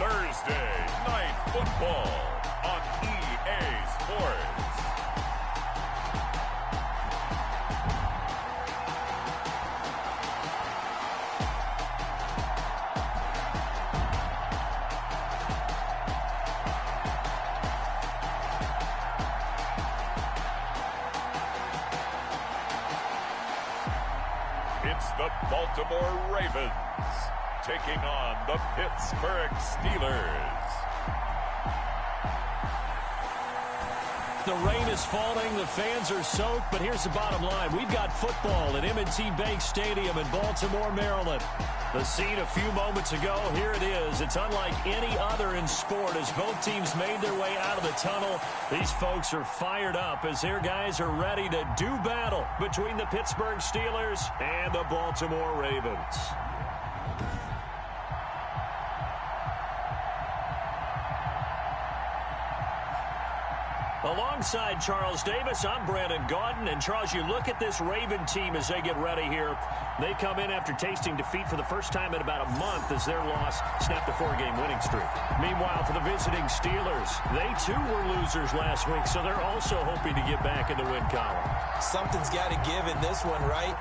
Thursday Night Football on EA Sports. It's the Baltimore Ravens taking on the Pittsburgh Steelers. The rain is falling, the fans are soaked, but here's the bottom line. We've got football at M&T Bank Stadium in Baltimore, Maryland. The scene a few moments ago, here it is. It's unlike any other in sport as both teams made their way out of the tunnel. These folks are fired up as their guys are ready to do battle between the Pittsburgh Steelers and the Baltimore Ravens. Alongside Charles Davis, I'm Brandon Gaudin. And, Charles, you look at this Raven team as they get ready here. They come in after tasting defeat for the first time in about a month as their loss snapped a 4-game winning streak. Meanwhile, for the visiting Steelers, they too were losers last week, so they're also hoping to get back in the win column. Something's got to give in this one, right?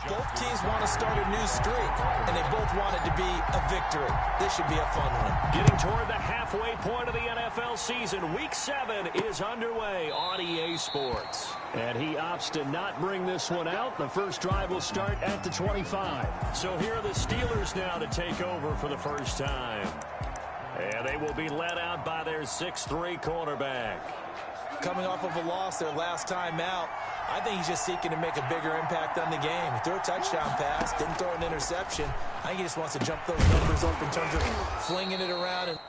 Both teams want to start a new streak, and they both want it to be a victory. This should be a fun one. Getting toward the halfway point of the NFL season, Week 7 is underway on EA Sports. And he opts to not bring this one out. The first drive will start at the 25. So here are the Steelers now to take over for the first time. And they will be led out by their 6'3" cornerback. Coming off of a loss their last time out, I think he's just seeking to make a bigger impact on the game. He threw a touchdown pass, didn't throw an interception. I think he just wants to jump those numbers up in terms of flinging it around and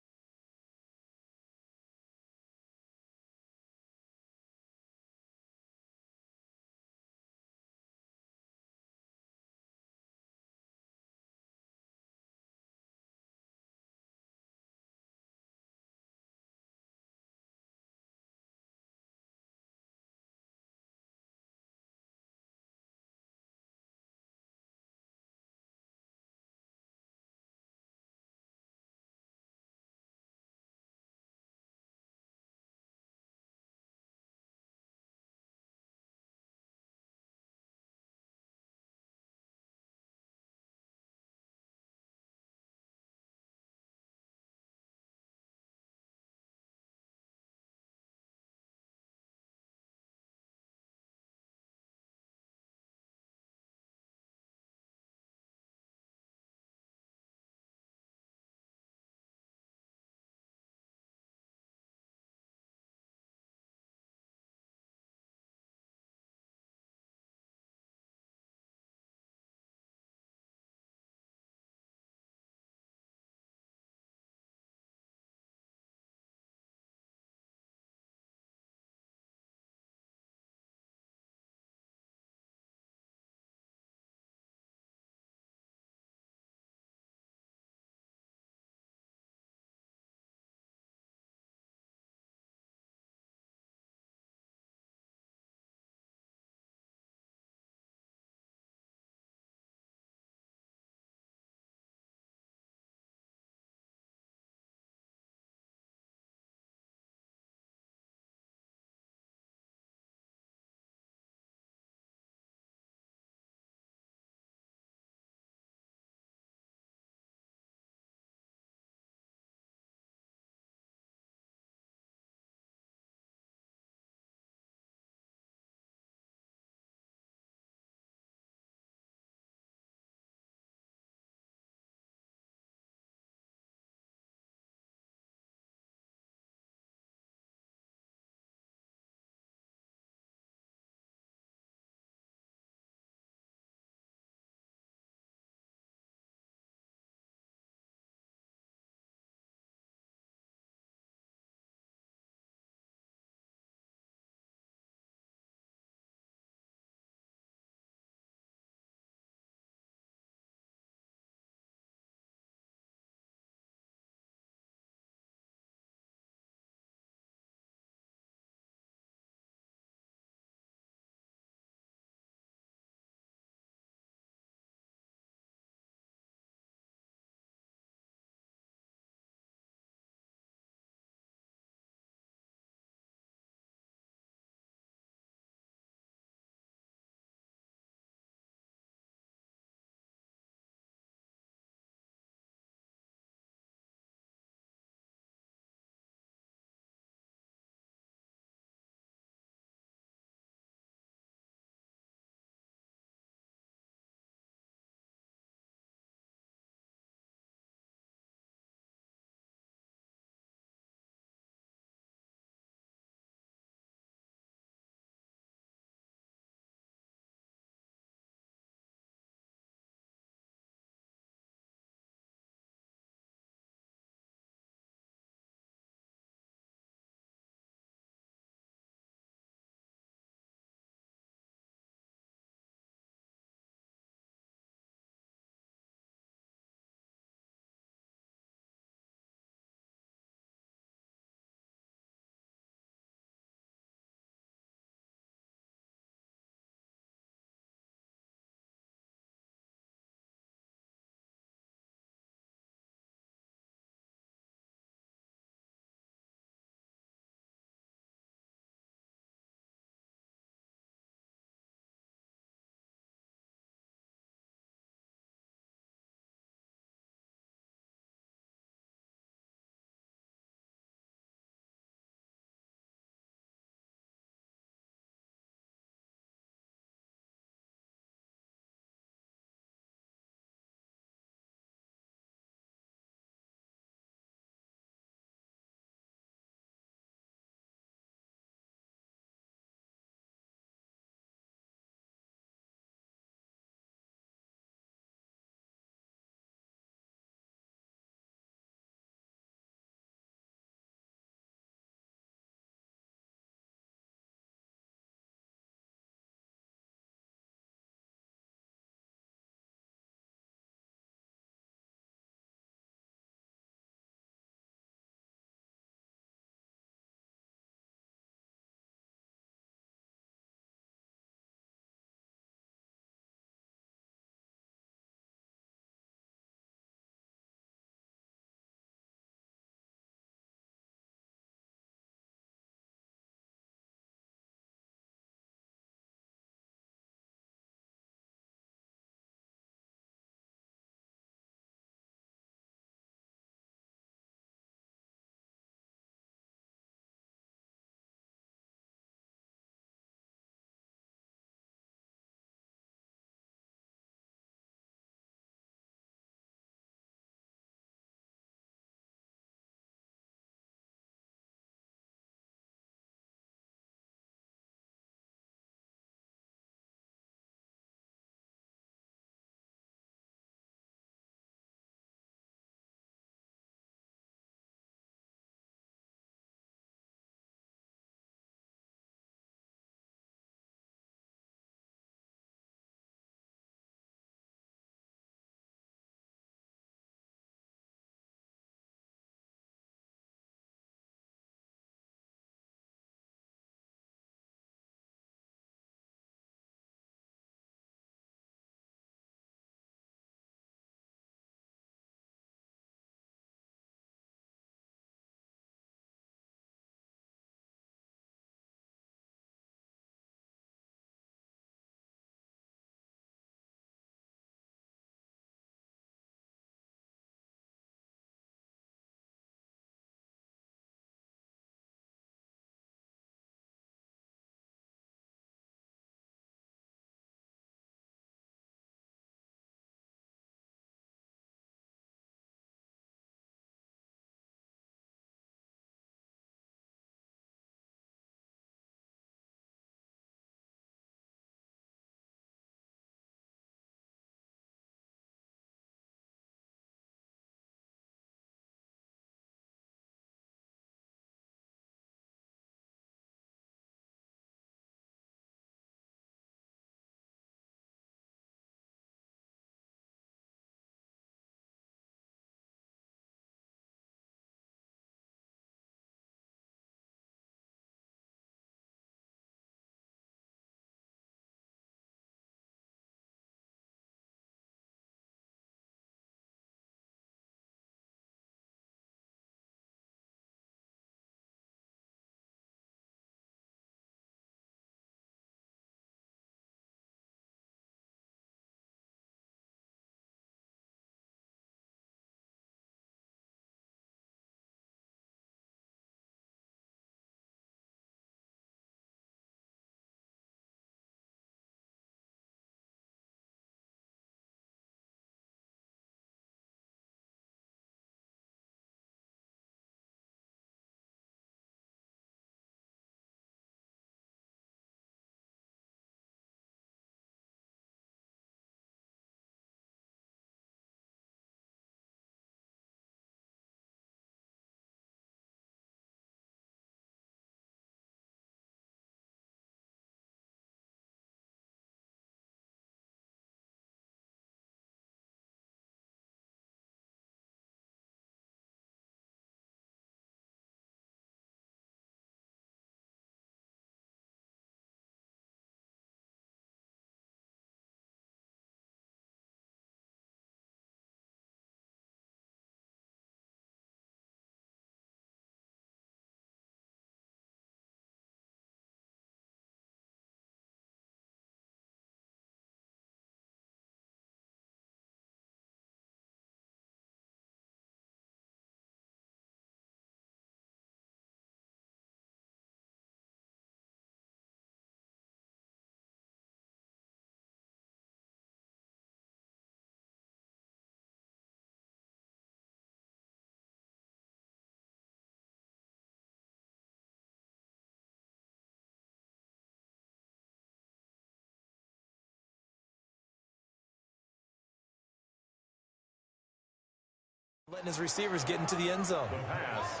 Letting his receivers get into the end zone. The pass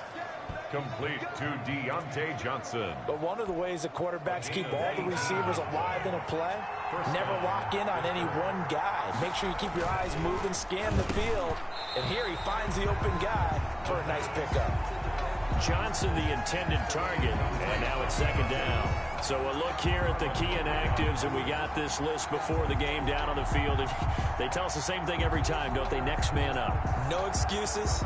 complete to Deontay Johnson. But one of the ways the quarterbacks keep all the receivers alive in a play, never lock in on any one guy. Make sure you keep your eyes moving, scan the field. And here he finds the open guy for a nice pickup. Johnson, the intended target, and now it's second down. So a look here at the key inactives, and we got this list before the game down on the field. And they tell us the same thing every time, don't they? Next man up. No excuses.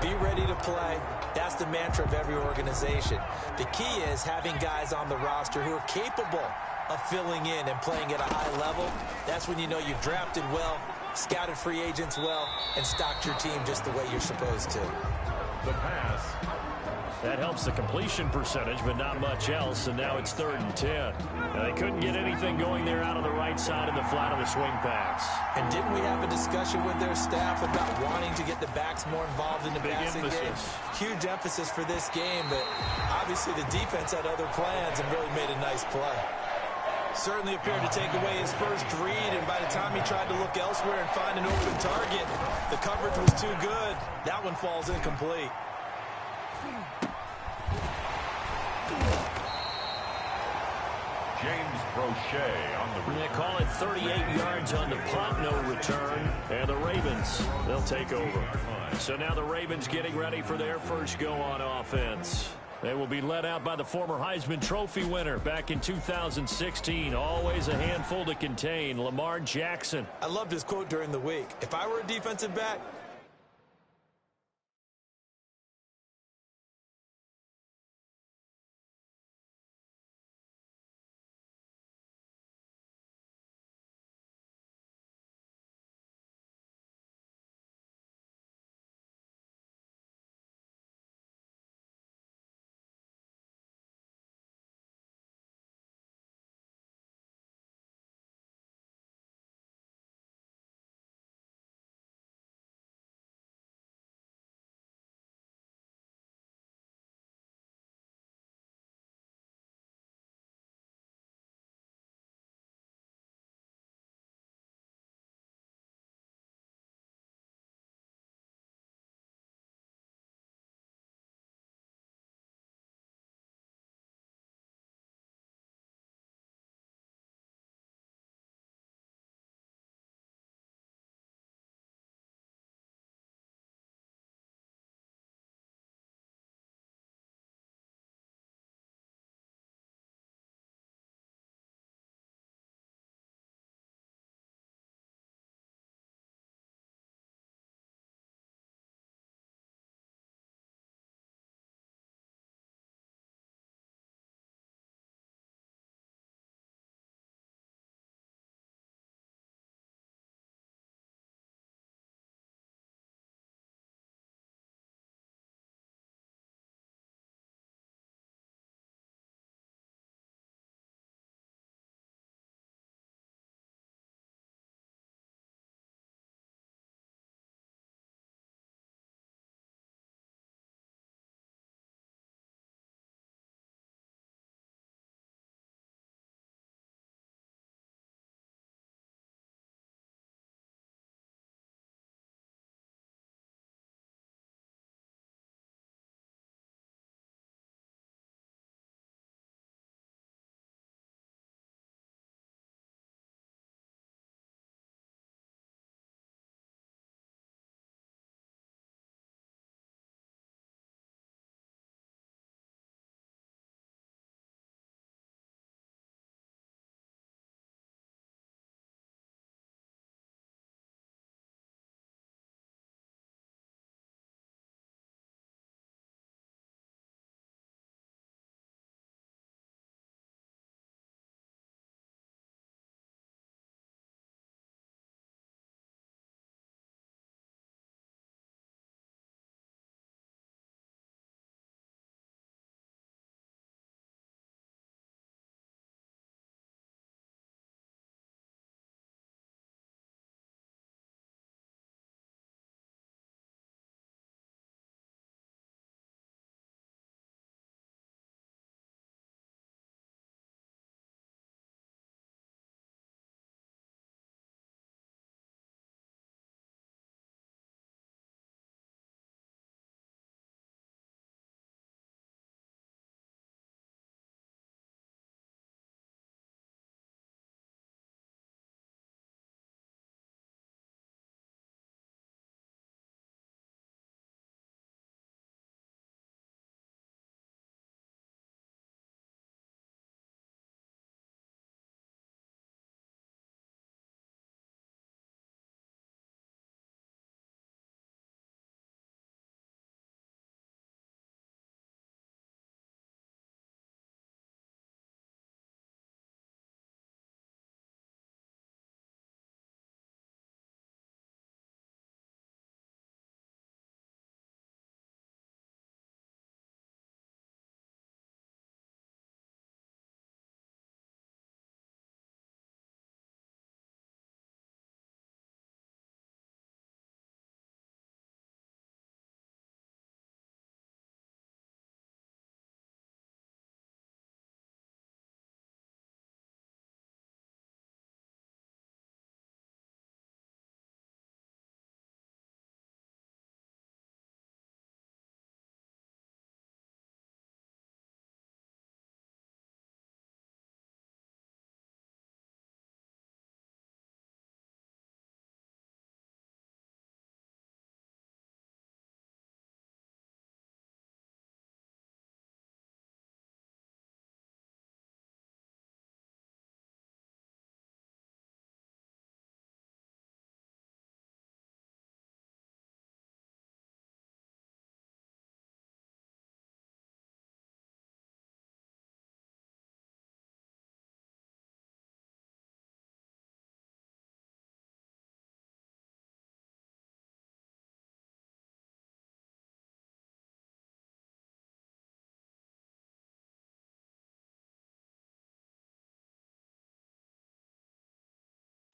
Be ready to play. That's the mantra of every organization. The key is having guys on the roster who are capable of filling in and playing at a high level. That's when you know you've drafted well, scouted free agents well, and stocked your team just the way you're supposed to. The pass. That helps the completion percentage, but not much else, and now it's 3rd and 10. Now, they couldn't get anything going there out on the right side of the flat of the swing pass. And didn't we have a discussion with their staff about wanting to get the backs more involved in the passing game? Huge emphasis for this game, but obviously the defense had other plans and really made a nice play. Certainly appeared to take away his first read, and by the time he tried to look elsewhere and find an open target, the coverage was too good. That one falls incomplete. James Prochet on the return. They call it 38 yards on the punt, no return. And the Ravens, they'll take over. So now the Ravens getting ready for their first go on offense. They will be led out by the former Heisman Trophy winner back in 2016. Always a handful to contain, Lamar Jackson. I loved his quote during the week. If I were a defensive back,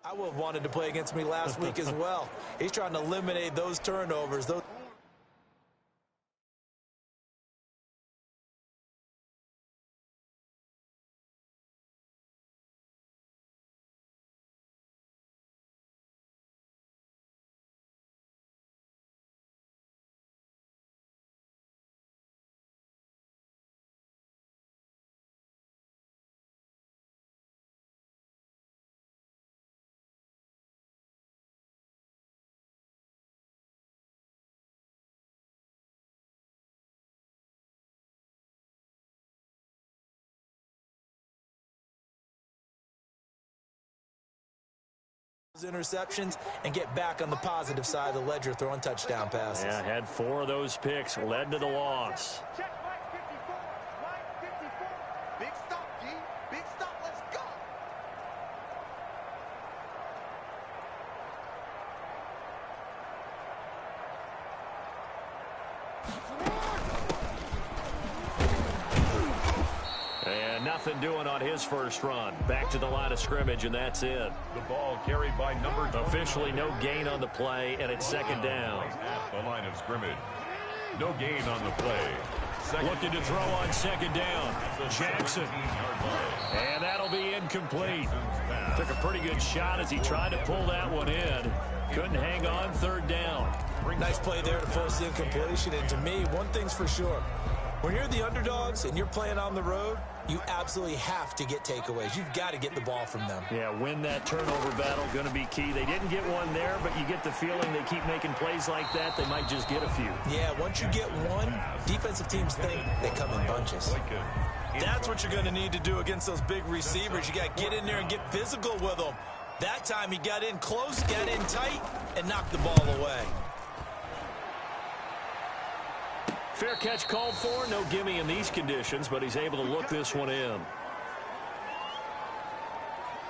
I would have wanted to play against me last week as well. He's trying to eliminate those turnovers. Interceptions and get back on the positive side of the ledger throwing touchdown passes. Yeah, had 4 of those picks, led to the loss. Check line 54, line 54. Big stop, G. Big stop, let's go. And nothing doing on his first run. Back to the line of scrimmage, and that's it. The ball carried by number 29. Officially no gain on the play, and it's second down. At the line of scrimmage. No gain on the play. Looking to throw on second down. Jackson. And that'll be incomplete. Took a pretty good shot as he tried to pull that one in. Couldn't hang on, third down. Nice play there to force the incompletion. And to me, one thing's for sure. When you're the underdogs and you're playing on the road, you absolutely have to get takeaways. You've got to get the ball from them. Yeah, win that turnover battle, going to be key. They didn't get one there, but you get the feeling they keep making plays like that, they might just get a few. Yeah, once you get one, defensive teams think they come in bunches. That's what you're going to need to do against those big receivers. You got to get in there and get physical with them. That time he got in close, got in tight, and knocked the ball away. Fair catch called for. No gimme in these conditions, but he's able to look this one in.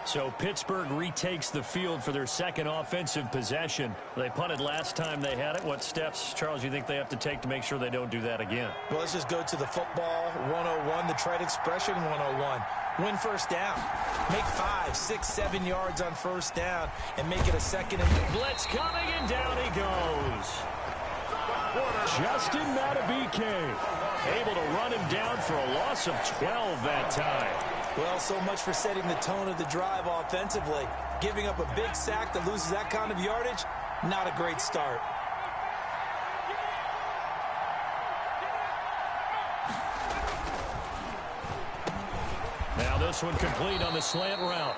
So Pittsburgh retakes the field for their second offensive possession. They punted last time they had it. What steps, Charles, you think they have to take to make sure they don't do that again? Well, let's just go to the football 101, the trade expression 101. Win first down. Make 5, 6, 7 yards on first down and make it a second and... Blitz coming, and down he goes. Justin Matabike able to run him down for a loss of 12 that time. Well, so much for setting the tone of the drive offensively. Giving up a big sack that loses that kind of yardage, not a great start. Now this one complete on the slant route.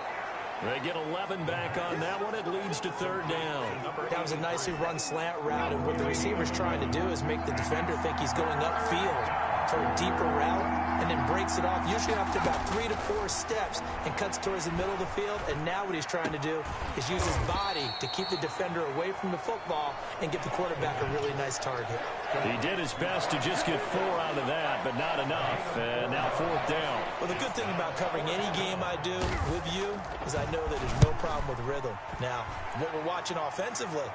They get 11 back on that one. It leads to third down. That was a nicely run slant route, and what the receiver's trying to do is make the defender think he's going upfield for a deeper route, and then breaks it off, usually after about 3 to 4 steps, and cuts towards the middle of the field. And now what he's trying to do is use his body to keep the defender away from the football and give the quarterback a really nice target. He did his best to just get 4 out of that, but not enough. And now fourth down. Well, the good thing about covering any game I do with you is I know that there's no problem with rhythm. Now, what we're watching offensively,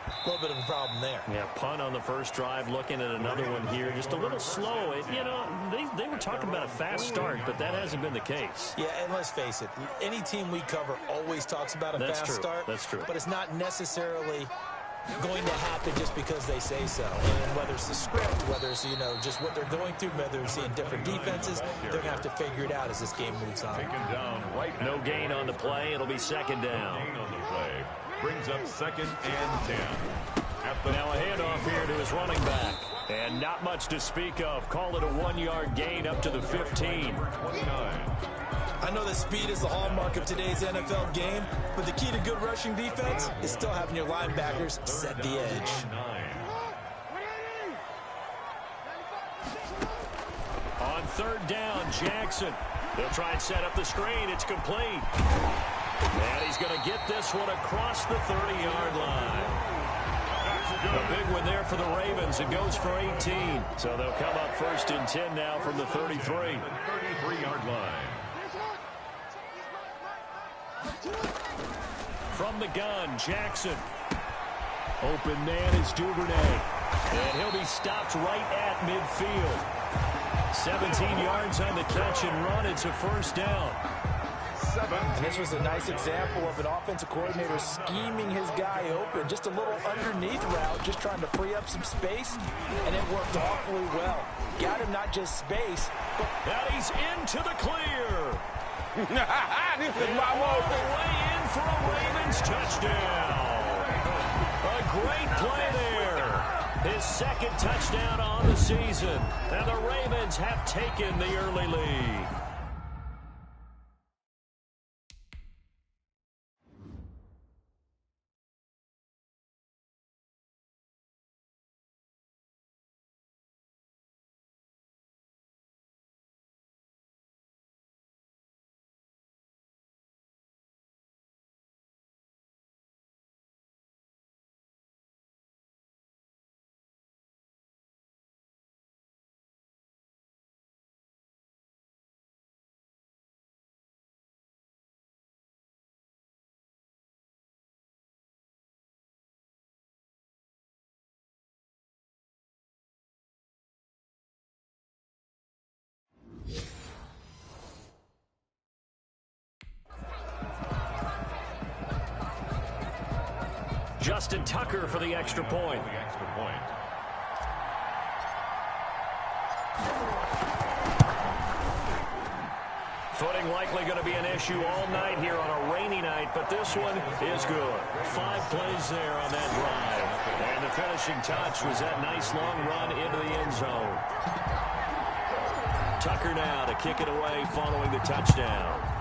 a little bit of a problem there. Yeah, punt on the first drive, looking at another one here. Just a little slow. You know, they were talking about a fast start, but that hasn't been the case. Yeah, and let's face it, any team we cover always talks about a fast start. That's true. But it's not necessarily going to happen just because they say so. And whether it's the script, whether it's, you know, just what they're going through, whether they're seeing different defenses, they're going to have to figure it out as this game moves on. No gain on the play. It'll be second down. Brings up second and 10. Now a handoff here to his running back. And not much to speak of. Call it a 1-yard gain up to the 15. I know that speed is the hallmark of today's NFL game, but the key to good rushing defense is still having your linebackers set the edge. On third down, Jackson. They'll try and set up the screen. It's complete. And he's going to get this one across the 30-yard line. A big one there for the Ravens. It goes for 18. So they'll come up first and 10 now from the 33. 33-yard line. From the gun, Jackson. Open man is Duvernay. And he'll be stopped right at midfield. 17 yards on the catch and run. It's a first down. 17. And this was a nice example of an offensive coordinator scheming his guy open. Just a little underneath route, just trying to free up some space, and it worked awfully well. Got him not just space, but... And he's into the clear. This is my All move. the way in for a Ravens touchdown. A great play there. His second touchdown on the season. And the Ravens have taken the early lead. Justin Tucker for the extra point. Footing likely going to be an issue all night here on a rainy night, but this one is good. 5 plays there on that drive. And the finishing touch was that nice long run into the end zone. Tucker now to kick it away following the touchdown.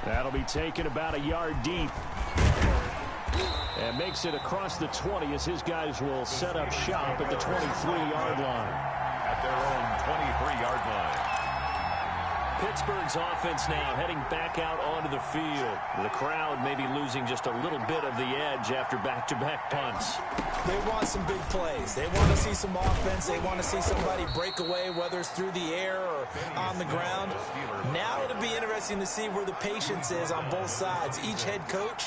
That'll be taken about a yard deep. And makes it across the 20 as his guys will set up shop at the 23-yard line. At their own 23-yard line. Pittsburgh's offense now heading back out onto the field. The crowd may be losing just a little bit of the edge after back-to-back punts. They want some big plays. They want to see some offense. They want to see somebody break away, whether it's through the air or on the ground. Now it'll be interesting to see where the patience is on both sides. Each head coach,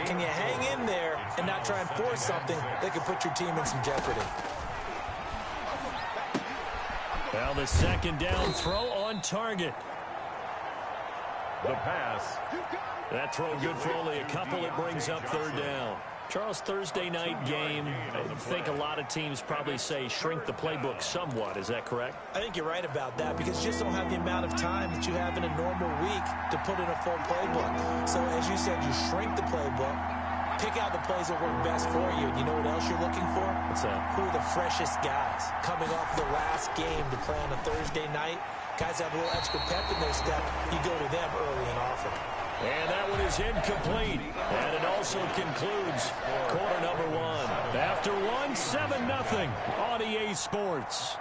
can you hang in there and not try and force something that could put your team in some jeopardy? Well, the second down throw on target. The pass. That throw good for only a couple. It brings up third down. Charles, Thursday night game, I think a lot of teams probably say shrink the playbook somewhat. Is that correct? I think you're right about that because you just don't have the amount of time that you have in a normal week to put in a full playbook. So as you said, you shrink the playbook, pick out the plays that work best for you. And you know what else you're looking for? What's that? Who are the freshest guys coming off the last game to play on a Thursday night? Guys have a little extra pep in their step. You go to them early and often. And that one is incomplete. And it also concludes quarter number 1. After 1, 7-0 on EA Sports.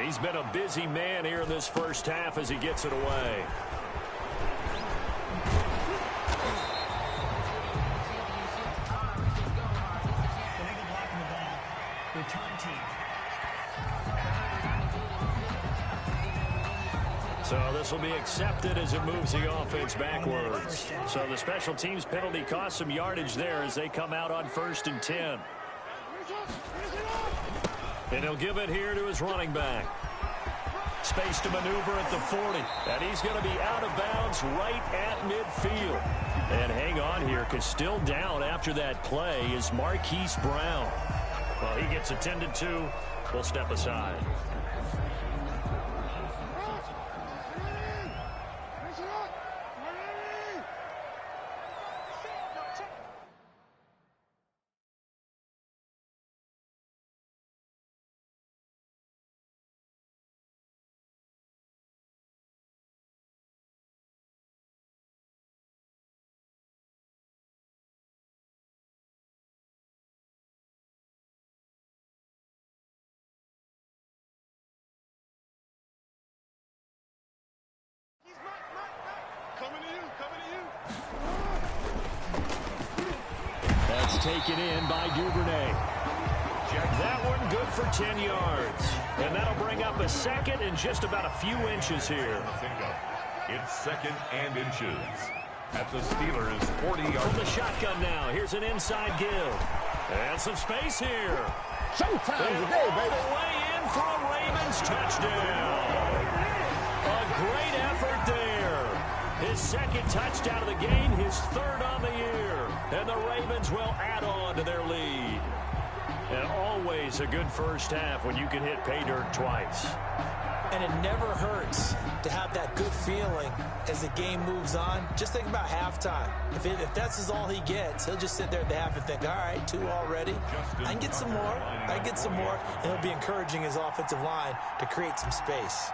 He's been a busy man here in this first half as he gets it away. So this will be accepted as it moves the offense backwards. So the special teams penalty cost some yardage there as they come out on 1st and 10. And he'll give it here to his running back. Space to maneuver at the 40. And he's going to be out of bounds right at midfield. And hang on here because still down after that play is Marquise Brown. Well, he gets attended to. We'll step aside. That's taken in by Duvernay. That one good for 10 yards. And that'll bring up a second and just about a few inches here. It's 2nd and inches. At the Steelers' 40-yard From the shotgun now. Here's an inside give. And some space here. Showtime today, baby. All the way in in for a Ravens touchdown. A great effort there. His second touchdown of the game, his third on the year. And the Ravens will add on to their lead. And always a good first half when you can hit pay dirt twice. And it never hurts to have that good feeling as the game moves on. Just think about halftime. If that's all he gets, he'll just sit there at the half and think, all right, 2 already. I can get some more. I can get some more. And he'll be encouraging his offensive line to create some space.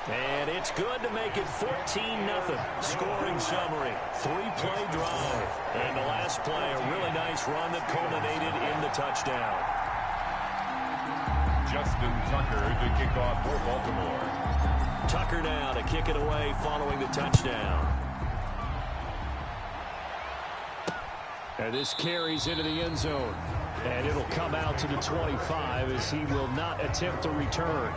And it's good to make it 14-0. Scoring summary, 3-play drive. And the last play, a really nice run that culminated in the touchdown. Justin Tucker to kick off for Baltimore. Tucker now to kick it away following the touchdown. And this carries into the end zone. And it'll come out to the 25 as he will not attempt to return.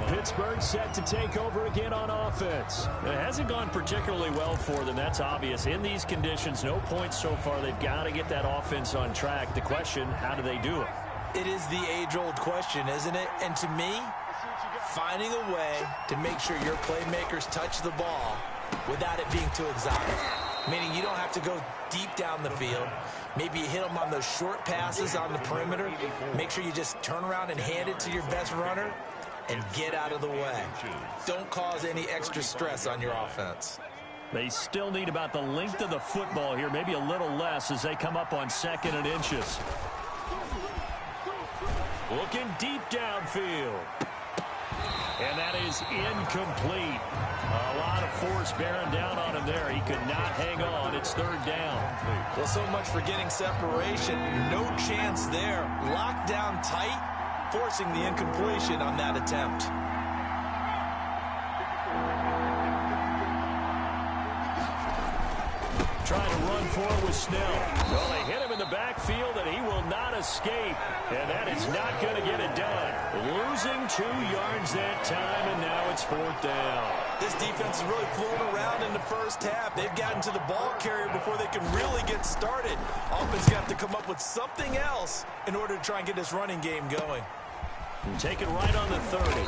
Pittsburgh set to take over again on offense. It hasn't gone particularly well for them. That's obvious. In these conditions, no points so far. They've got to get that offense on track. The question, how do they do it? It is the age-old question, isn't it? And to me, finding a way to make sure your playmakers touch the ball without it being too exotic. Meaning you don't have to go deep down the field. Maybe you hit them on those short passes on the perimeter. Make sure you just turn around and hand it to your best runner and get out of the way. Don't cause any extra stress on your offense. They still need about the length of the football here, maybe a little less as they come up on 2nd and inches. Looking deep downfield. And that is incomplete. A lot of force bearing down on him there. He could not hang on. It's 3rd down. Well, so much for getting separation. No chance there. Locked down tight, forcing the incompletion on that attempt. Trying to run for it with Snell. Well, they hit him in the backfield, and he will not escape. And that is not going to get it done. Losing 2 yards that time, and now it's 4th down. This defense is really floating around in the first half. They've gotten to the ball carrier before they can really get started. Offense got to come up with something else in order to try and get this running game going. And take it right on the 30.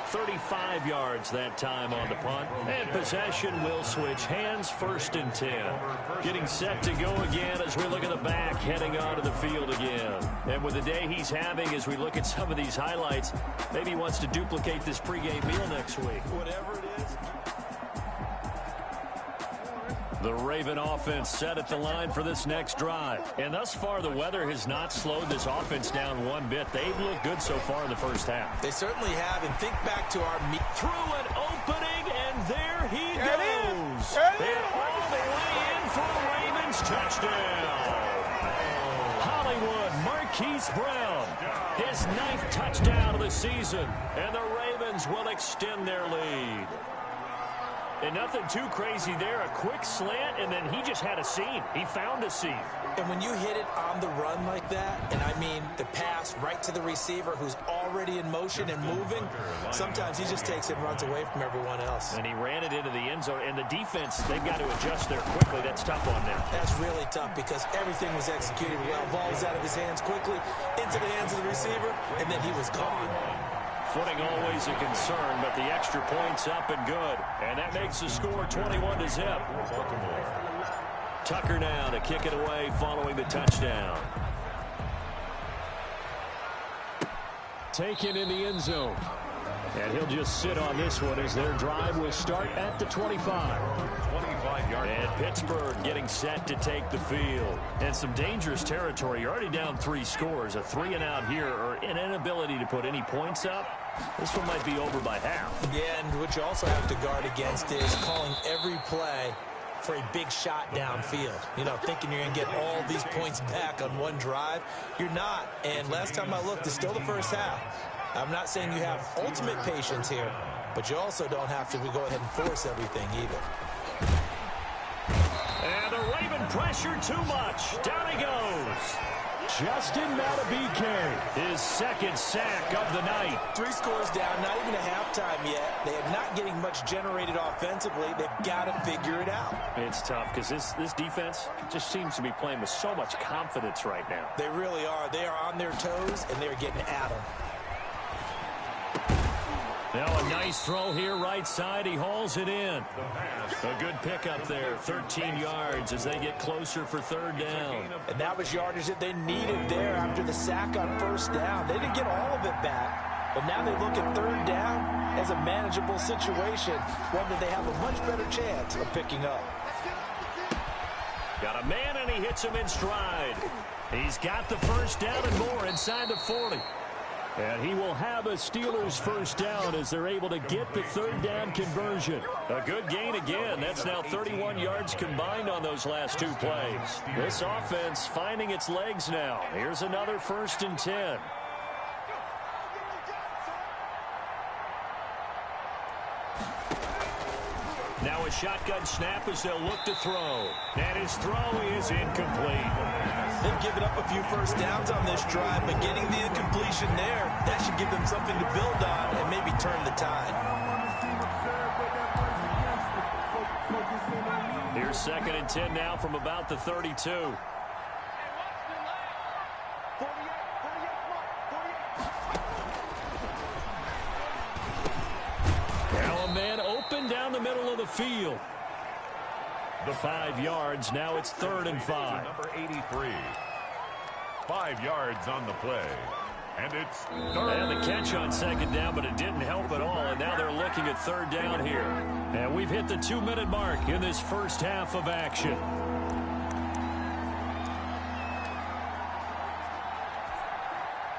35 yards that time on the punt. And possession will switch hands, 1st and 10. Getting set to go again as we look at the back, heading onto the field again. And with the day he's having, as we look at some of these highlights, maybe he wants to duplicate this pregame meal next week. Whatever it is. The Raven offense set at the line for this next drive. And thus far, the weather has not slowed this offense down one bit. They've looked good so far in the first half. They certainly have. And think back to our meet. Through an opening, and there he goes. And all the way in for a Ravens touchdown. Hollywood Marquise Brown, his 9th touchdown of the season. And the Ravens will extend their lead. And nothing too crazy there. A quick slant, and then he just had a seam. He found a seam. And when you hit it on the run like that, and I mean the pass right to the receiver who's already in motion and moving, sometimes he just takes it and runs away from everyone else. And he ran it into the end zone. And the defense, they've got to adjust there quickly. That's tough on them. That's really tough because everything was executed well. Ball was out of his hands quickly, into the hands of the receiver, and then he was gone. Footing always a concern, but the extra point's up and good. And that makes the score 21-0. Tucker now to kick it away following the touchdown. Taken in the end zone. And he'll just sit on this one as their drive will start at the 25. And Pittsburgh getting set to take the field. And some dangerous territory. You're already down 3 scores. A 3-and-out here, or an inability to put any points up. This one might be over by half. Yeah, and what you also have to guard against is calling every play for a big shot downfield. You know, thinking you're going to get all these points back on one drive. You're not. And last time I looked, it's still the first half. I'm not saying you have ultimate patience here, but you also don't have to go ahead and force everything either. And the Raven pressure too much. Down he goes. Justin Madubuike, his second sack of the night. 3 scores down, not even a halftime yet. They are not getting much generated offensively. They've got to figure it out. It's tough because this defense just seems to be playing with so much confidence right now. They really are. They are on their toes, and they're getting at them. Now a nice throw here right side. He hauls it in. A good pickup there. 13 yards as they get closer for third down. And that was yardage that they needed there after the sack on first down. They didn't get all of it back, but now they look at third down as a manageable situation, one that they have a much better chance of picking up. Got a man, and he hits him in stride. He's got the first down and more inside the 40. And he will have a Steelers first down as they're able to get the third down conversion. A good gain again. That's now 31 yards combined on those last 2 plays. This offense finding its legs now. Here's another 1st and 10. Now a shotgun snap as they'll look to throw. And his throw is incomplete. They've given up a few first downs on this drive, but getting the incompletion there, that should give them something to build on and maybe turn the tide. Here's 2nd and 10 now from about the 32. Now a man open down the middle of the field. The 5 yards. Now it's 3rd and 5. Number 83. 5 yards on the play. And it's third. And the catch on 2nd down, but it didn't help at all. And now they're looking at 3rd down here. And we've hit the 2-minute mark in this first half of action.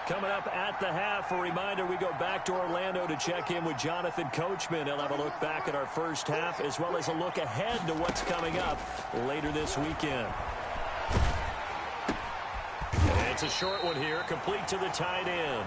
Coming up at the half, a reminder, we go back to Orlando to check in with Jonathan Coachman. He'll have a look back at our first half as well as a look ahead to what's coming up later this weekend. And it's a short one here, complete to the tight end.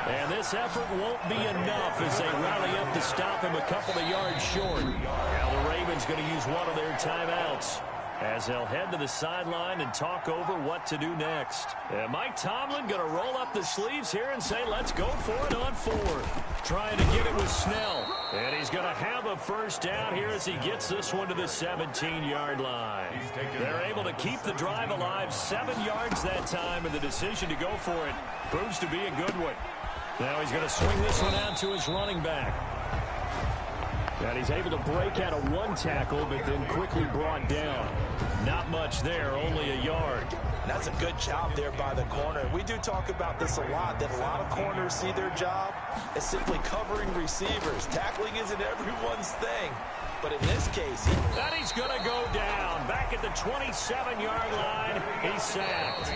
And this effort won't be enough as they rally up to stop him a couple of yards short. Now the Ravens going to use one of their timeouts as they'll head to the sideline and talk over what to do next. And Mike Tomlin going to roll up the sleeves here and say, let's go for it on 4th. Trying to get it with Snell. And he's going to have a first down here as he gets this one to the 17-yard line. They're able to keep the drive alive, 7 yards that time, and the decision to go for it proves to be a good one. Now he's going to swing this one out to his running back. And he's able to break out of 1 tackle, but then quickly brought down. Not much there, only a yard. That's a good job there by the corner. We do talk about this a lot, that a lot of corners see their job as simply covering receivers. Tackling isn't everyone's thing. But in this case, he's going to go down. Back at the 27-yard line, he's sacked.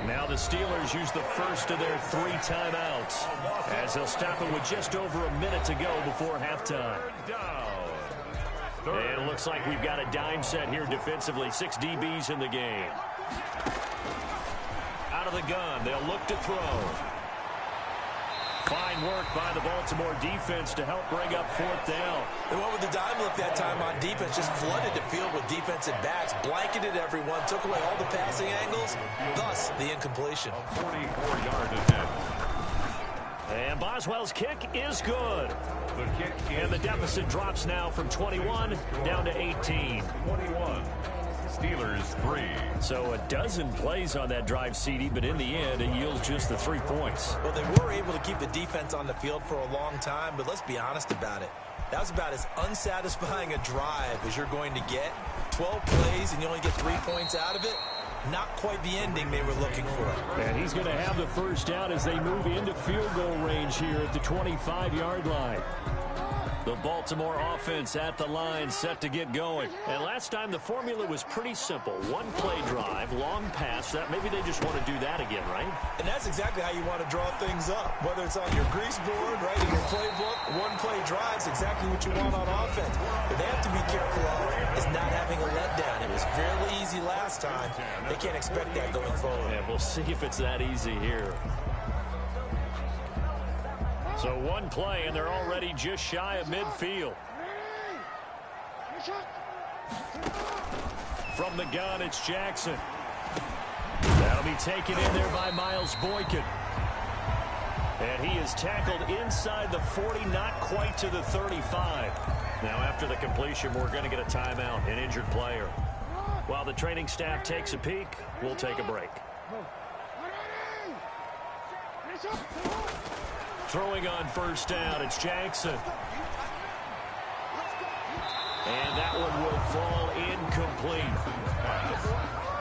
Now the Steelers use the first of their 3 timeouts as they'll stop him with just over a minute to go before halftime. And it looks like we've got a dime set here defensively. 6 DBs in the game. Out of the gun, they'll look to throw. Fine work by the Baltimore defense to help bring up 4th down. They went with the dime look that time on defense, just flooded the field with defensive backs, blanketed everyone, took away all the passing angles, thus the incompletion. 44-yard attempt. And Boswell's kick is good. And the deficit drops now from 21 down to 18. 21. Steelers 3. So a dozen plays on that drive, CD, but in the end, it yields just the 3 points. Well, they were able to keep the defense on the field for a long time, but let's be honest about it. That was about as unsatisfying a drive as you're going to get. 12 plays and you only get 3 points out of it. Not quite the ending they were looking for. And he's going to have the first down as they move into field goal range here at the 25-yard line. The Baltimore offense at the line, set to get going. And last time the formula was pretty simple. 1 play drive, long pass. That maybe they just want to do that again, right? And that's exactly how you want to draw things up. Whether it's on your grease board, right, in your playbook, 1 play drive is exactly what you want on offense. But they have to be careful of is not having a letdown. It was fairly easy last time. They can't expect that going forward. Yeah, we'll see if it's that easy here. So 1 play, and they're already just shy of midfield. From the gun, it's Jackson. That'll be taken in there by Miles Boykin. And he is tackled inside the 40, not quite to the 35. Now, after the completion, we're going to get a timeout, an injured player. While the training staff takes a peek, we'll take a break. Throwing on first down, it's Jackson. And that one will fall incomplete.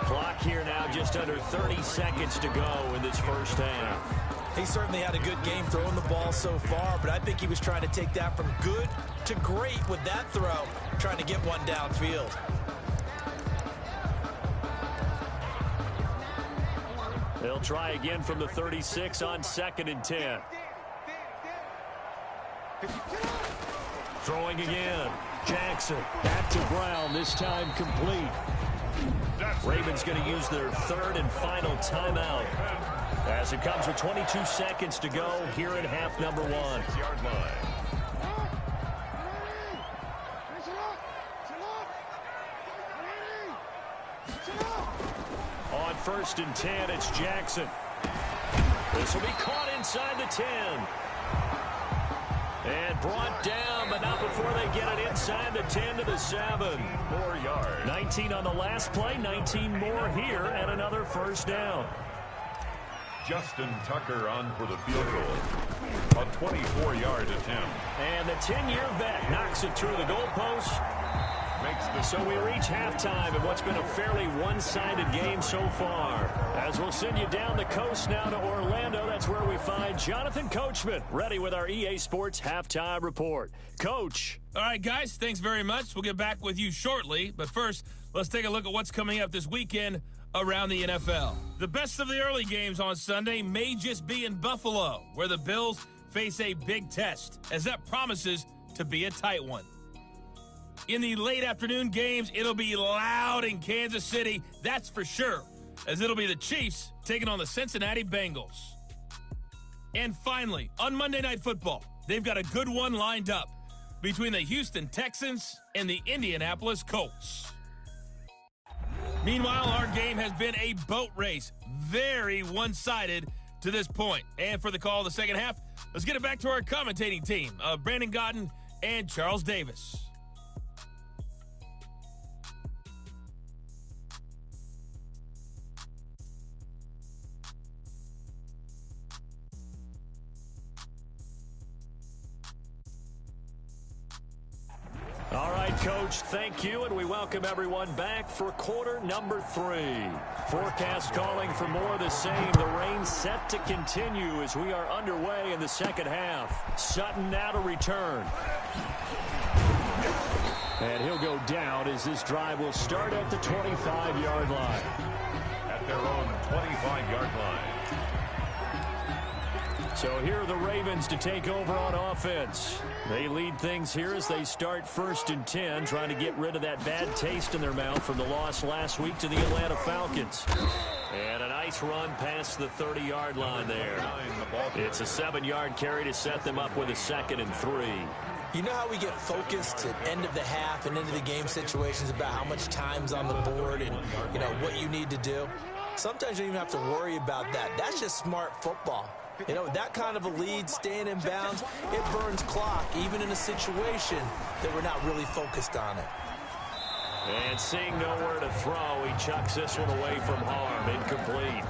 Clock here now, just under 30 seconds to go in this first half. He certainly had a good game throwing the ball so far, but I think he was trying to take that from good to great with that throw, trying to get one downfield. They'll try again from the 36 on 2nd and 10. Throwing again. Jackson back to Brown, this time complete. Ravens going to use their 3rd and final timeout as it comes with 22 seconds to go here in half number 1. Yard line. On 1st and 10, it's Jackson. This will be caught inside the 10. And brought down, but not before they get it inside the 10 to the 7. 4 yards. 19 on the last play, 19 more here, and another first down. Justin Tucker on for the field goal. A 24-yard attempt. And the 10-year vet knocks it through the goalpost. So we reach halftime in what's been a fairly one-sided game so far. As we'll send you down the coast now to Orlando, that's where we find Jonathan Coachman, ready with our EA Sports Halftime Report. Coach. All right, guys, thanks very much. We'll get back with you shortly. But first, let's take a look at what's coming up this weekend around the NFL. The best of the early games on Sunday may just be in Buffalo, where the Bills face a big test, as that promises to be a tight one. In the late afternoon games, it'll be loud in Kansas City, that's for sure, as it'll be the Chiefs taking on the Cincinnati Bengals. And finally, on Monday Night Football, they've got a good one lined up between the Houston Texans and the Indianapolis Colts. Meanwhile, our game has been a boat race, very one-sided to this point. And for the call of the second half, let's get it back to our commentating team of Brandon Godden and Charles Davis. All right, Coach, thank you, and we welcome everyone back for quarter number 3. Forecast calling for more of the same. The rain set to continue as we are underway in the second half. Sutton now to return. And he'll go down as this drive will start at the 25-yard line. At their own 25-yard line. So here are the Ravens to take over on offense. They lead things here as they start 1st and 10, trying to get rid of that bad taste in their mouth from the loss last week to the Atlanta Falcons. And a nice run past the 30-yard line there. It's a 7-yard carry to set them up with a 2nd and 3. You know how we get focused at end of the half and into the game situations about how much time's on the board and, you know, what you need to do? Sometimes you don't even have to worry about that. That's just smart football. You know, that kind of a lead, staying in bounds, it burns clock, even in a situation that we're not really focused on it. And seeing nowhere to throw, he chucks this one away from harm. Incomplete.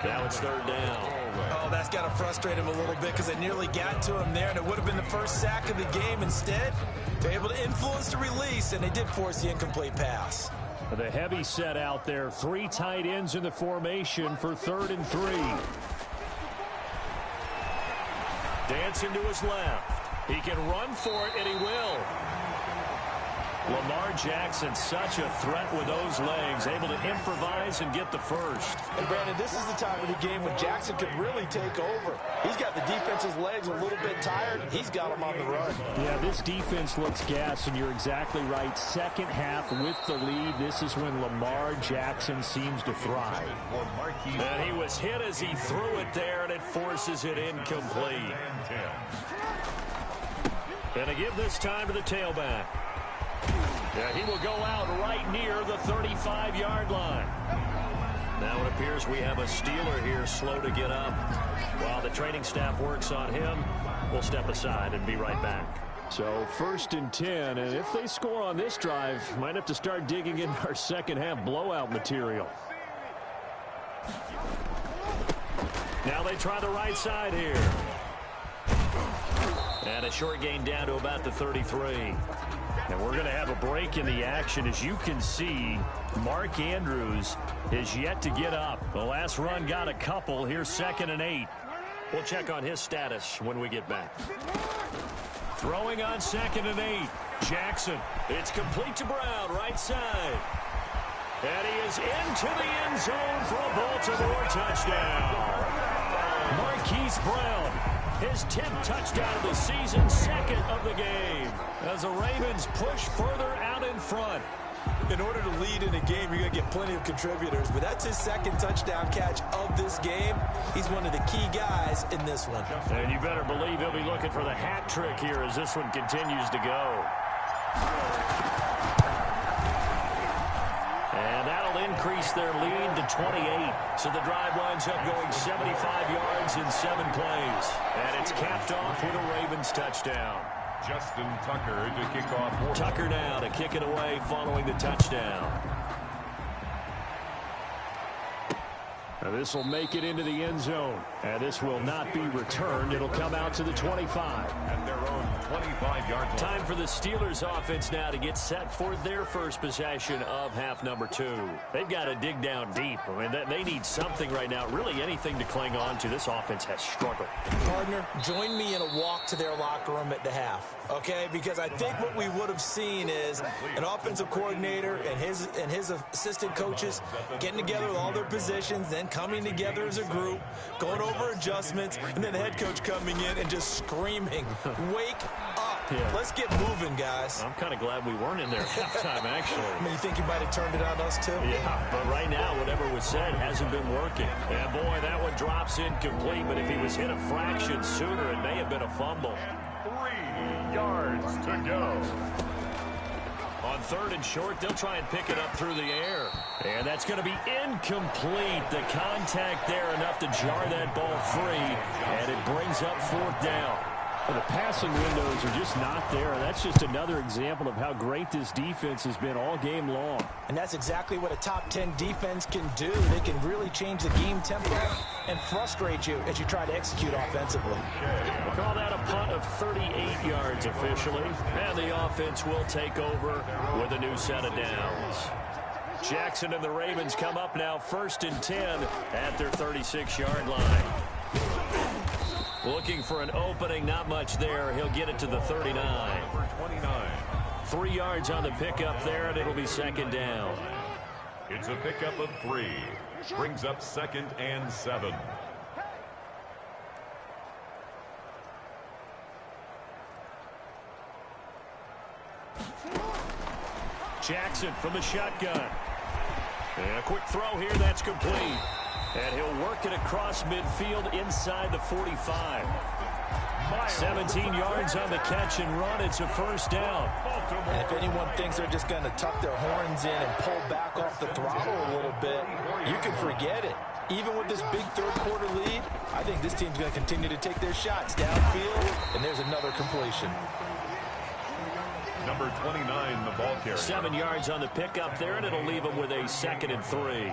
Now it's 3rd down. Oh, that's got to frustrate him a little bit because they nearly got to him there, and it would have been the first sack of the game. Instead, they're able to influence the release, and they did force the incomplete pass. The heavy set out there. 3 tight ends in the formation for 3rd and 3. Dancing to his left. He can run for it, and he will. Lamar Jackson, such a threat with those legs, able to improvise and get the first. And Brandon, this is the time of the game when Jackson could really take over. He's got the defense's legs a little bit tired. He's got them on the run. Yeah, this defense looks gassed, and you're exactly right. Second half with the lead, this is when Lamar Jackson seems to thrive. And he was hit as he threw it there, and it forces it incomplete. And to give this time to the tailback. Yeah, he will go out right near the 35-yard line. Now it appears we have a Steeler here slow to get up. While the training staff works on him, we'll step aside and be right back. So 1st and 10, and if they score on this drive, might have to start digging in our second half blowout material. Now they try the right side here. And a short gain down to about the 33. And we're going to have a break in the action. As you can see, Mark Andrews is yet to get up. The last run got a couple. Here's 2nd and 8. We'll check on his status when we get back. Throwing on 2nd and 8. Jackson. It's complete to Brown, right side. And he is into the end zone for a Baltimore touchdown. Marquise Brown, his 10th touchdown of the season, 2nd of the game. As the Ravens push further out in front. In order to lead in a game, you're going to get plenty of contributors, but that's his 2nd touchdown catch of this game. He's one of the key guys in this one. And you better believe he'll be looking for the hat trick here as this one continues to go. And that'll increase their lead to 28. So the drive winds up going 75 yards in 7 plays. And it's capped off with a Ravens touchdown. Justin Tucker to kick off. Tucker now to kick it away following the touchdown. Now this will make it into the end zone. And this will not be returned. It'll come out to the 25. At their own 25-yard line. Time for the Steelers offense now to get set for their first possession of half number 2. They've got to dig down deep. I mean, they need something right now, really anything to cling on to. This offense has struggled. Partner, join me in a walk to their locker room at the half, okay? Because I think what we would have seen is an offensive coordinator and his assistant coaches getting together with all their positions, then coming together as a group, going over adjustments, and then the head coach coming in and just screaming, wake up. Yeah. Let's get moving, guys. I'm kind of glad we weren't in there at halftime, actually. I mean, you think you might have turned it on us, too? Yeah, but right now, whatever was said hasn't been working. And, boy, that one drops incomplete, but if he was hit a fraction sooner, it may have been a fumble. 3 yards to go. On 3rd and short, they'll try and pick it up through the air. And that's going to be incomplete. The contact there enough to jar that ball free, and it brings up 4th down. Well, the passing windows are just not there. That's just another example of how great this defense has been all game long. And that's exactly what a top 10 defense can do. They can really change the game tempo and frustrate you as you try to execute offensively. We'll call that a punt of 38 yards officially. And the offense will take over with a new set of downs. Jackson and the Ravens come up now 1st and 10 at their 36-yard line. Looking for an opening, not much there. He'll get it to the 39. Number 29. 3 yards on the pickup there, and it'll be 2nd down. It's a pickup of 3. Brings up 2nd and 7. Jackson from the shotgun. And a quick throw here, that's complete. And he'll work it across midfield inside the 45. 17 yards on the catch and run. It's a 1st down. And if anyone thinks they're just going to tuck their horns in and pull back off the throttle a little bit, you can forget it. Even with this big 3rd quarter lead, I think this team's going to continue to take their shots downfield, and there's another completion. Number 29, the ball carrier. 7 yards on the pickup there, and it'll leave him with a 2nd and 3.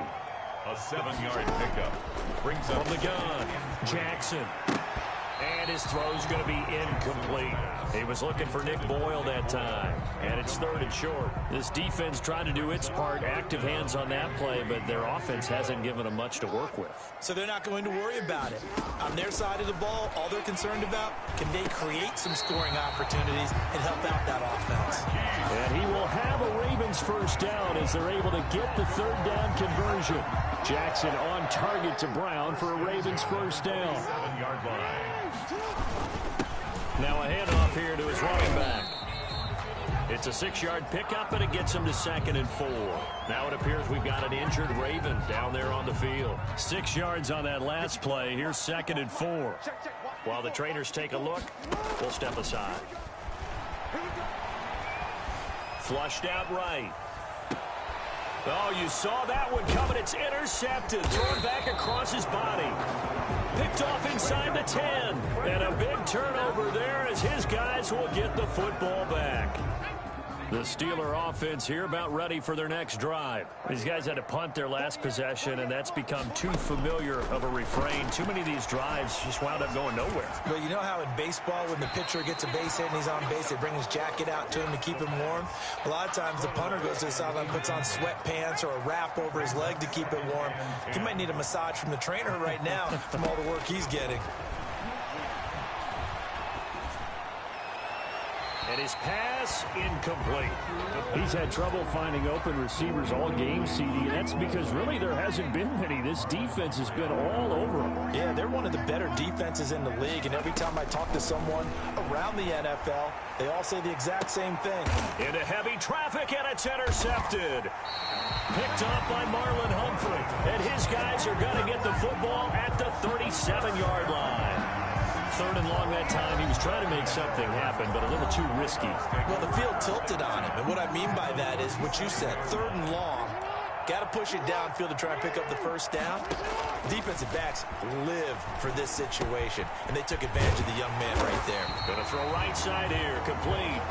A 7-yard pickup. Brings up from the gun, Jackson. And his throw's going to be incomplete. He was looking for Nick Boyle that time. And it's 3rd and short. This defense trying to do its part. Active hands on that play, but their offense hasn't given them much to work with. So they're not going to worry about it. On their side of the ball, all they're concerned about, can they create some scoring opportunities and help out that offense? And he will have a Ravens 1st down as they're able to get the 3rd down conversion. Jackson on target to Brown for a Ravens 1st down. 7-yard line. Now a handoff here to his running back. It's a 6-yard pickup, and it gets him to 2nd and 4. Now it appears we've got an injured Raven down there on the field. 6 yards on that last play. Here's 2nd and 4. While the trainers take a look, we'll step aside. Flushed out right. Oh, you saw that one coming. It's intercepted. Thrown back across his body. Picked off inside the 10. And a big turnover there as his guys will get the football back. The Steeler offense here about ready for their next drive. These guys had to punt their last possession, and that's become too familiar of a refrain. Too many of these drives just wound up going nowhere. But you know how in baseball, when the pitcher gets a base hit and he's on base, they bring his jacket out to him to keep him warm? A lot of times the punter goes to the sideline, puts on sweatpants or a wrap over his leg to keep it warm. He might need a massage from the trainer right now from all the work he's getting. And his pass incomplete. He's had trouble finding open receivers all game, CD, and that's because really there hasn't been many. This defense has been all over them. Yeah, they're one of the better defenses in the league, and every time I talk to someone around the NFL, they all say the exact same thing. Into heavy traffic, and it's intercepted. Picked off by Marlon Humphrey, and his guys are going to get the football at the 37-yard line. Third and long that time. He was trying to make something happen, but a little too risky. Well, the field tilted on him, and what I mean by that is what you said, third and long. Got to push it downfield to try and pick up the first down. Defensive backs live for this situation, and they took advantage of the young man right there. Going to throw right side here, complete.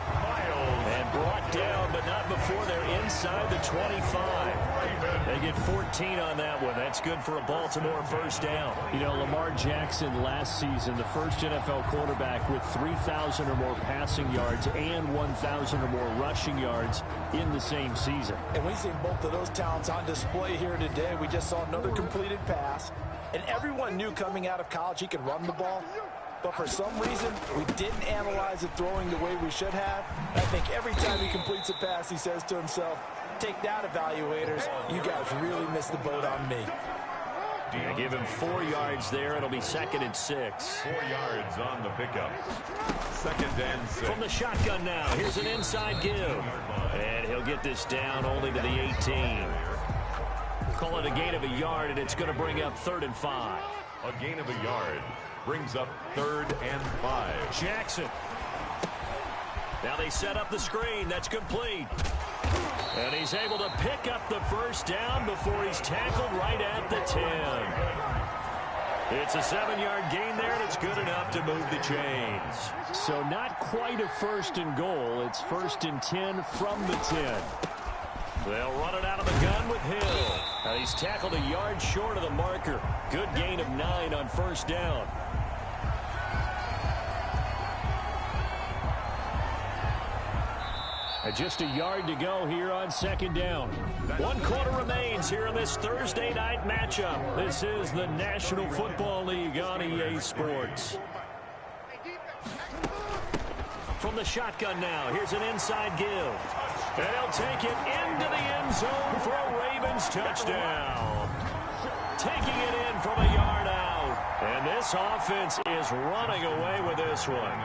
And brought down, but not before they're inside the 25. They get 14 on that one. That's good for a Baltimore first down. You know, Lamar Jackson last season, the first NFL quarterback with 3,000 or more passing yards and 1,000 or more rushing yards in the same season. And we've seen both of those talents on display here today. We just saw another completed pass. And everyone knew coming out of college he could run the ball. But for some reason, we didn't analyze it throwing the way we should have. I think every time he completes a pass, he says to himself, take that, evaluators. You guys really missed the boat on me. Yeah, give him 4 yards there. It'll be 2nd and 6. 4 yards on the pickup. 2nd and 6. From the shotgun now. Here's an inside give. And he'll get this down only to the 18. Call it a gain of a yard, and it's going to bring up 3rd and 5. A gain of a yard brings up 3rd and 5. Jackson. Now they set up the screen. That's complete. And he's able to pick up the first down before he's tackled right at the 10. It's a 7-yard gain there, and it's good enough to move the chains. So not quite a 1st and goal. It's 1st and 10 from the 10. They'll run it out of the gun with Hill. Now he's tackled a yard short of the marker. Good gain of 9 on first down. Just a yard to go here on 2nd down. 1 quarter remains here in this Thursday night matchup. This is the National Football League on EA Sports. From the shotgun now, here's an inside give. And he'll take it into the end zone for a Ravens touchdown. Taking it in from a yard out. And this offense is running away with this one.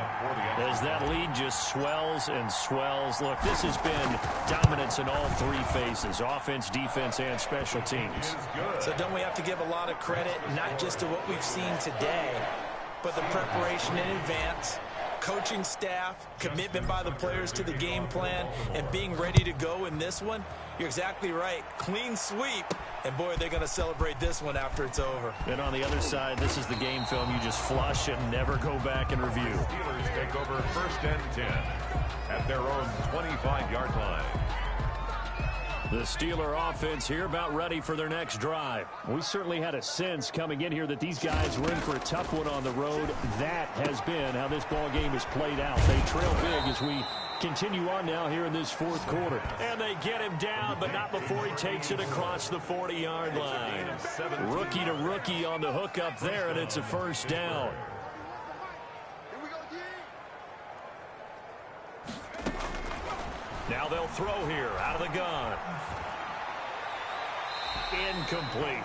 As that lead just swells and swells. Look, this has been dominance in all 3 phases. Offense, defense, and special teams. So don't we have to give a lot of credit, not just to what we've seen today, but the preparation in advance, coaching staff, commitment by the players to the game plan, and being ready to go in this one? You're exactly right. Clean sweep. And, boy, they're going to celebrate this one after it's over. And on the other side, this is the game film you just flush and never go back and review. Steelers take over 1st and 10 at their own 25-yard line. The Steeler offense here about ready for their next drive. We certainly had a sense coming in here that these guys were in for a tough one on the road. That has been how this ball game has played out. They trail big as we continue on now here in this 4th quarter. And they get him down, but not before he takes it across the 40-yard line. Rookie to rookie on the hook up there, and it's a first down. Now they'll throw here out of the gun. Incomplete.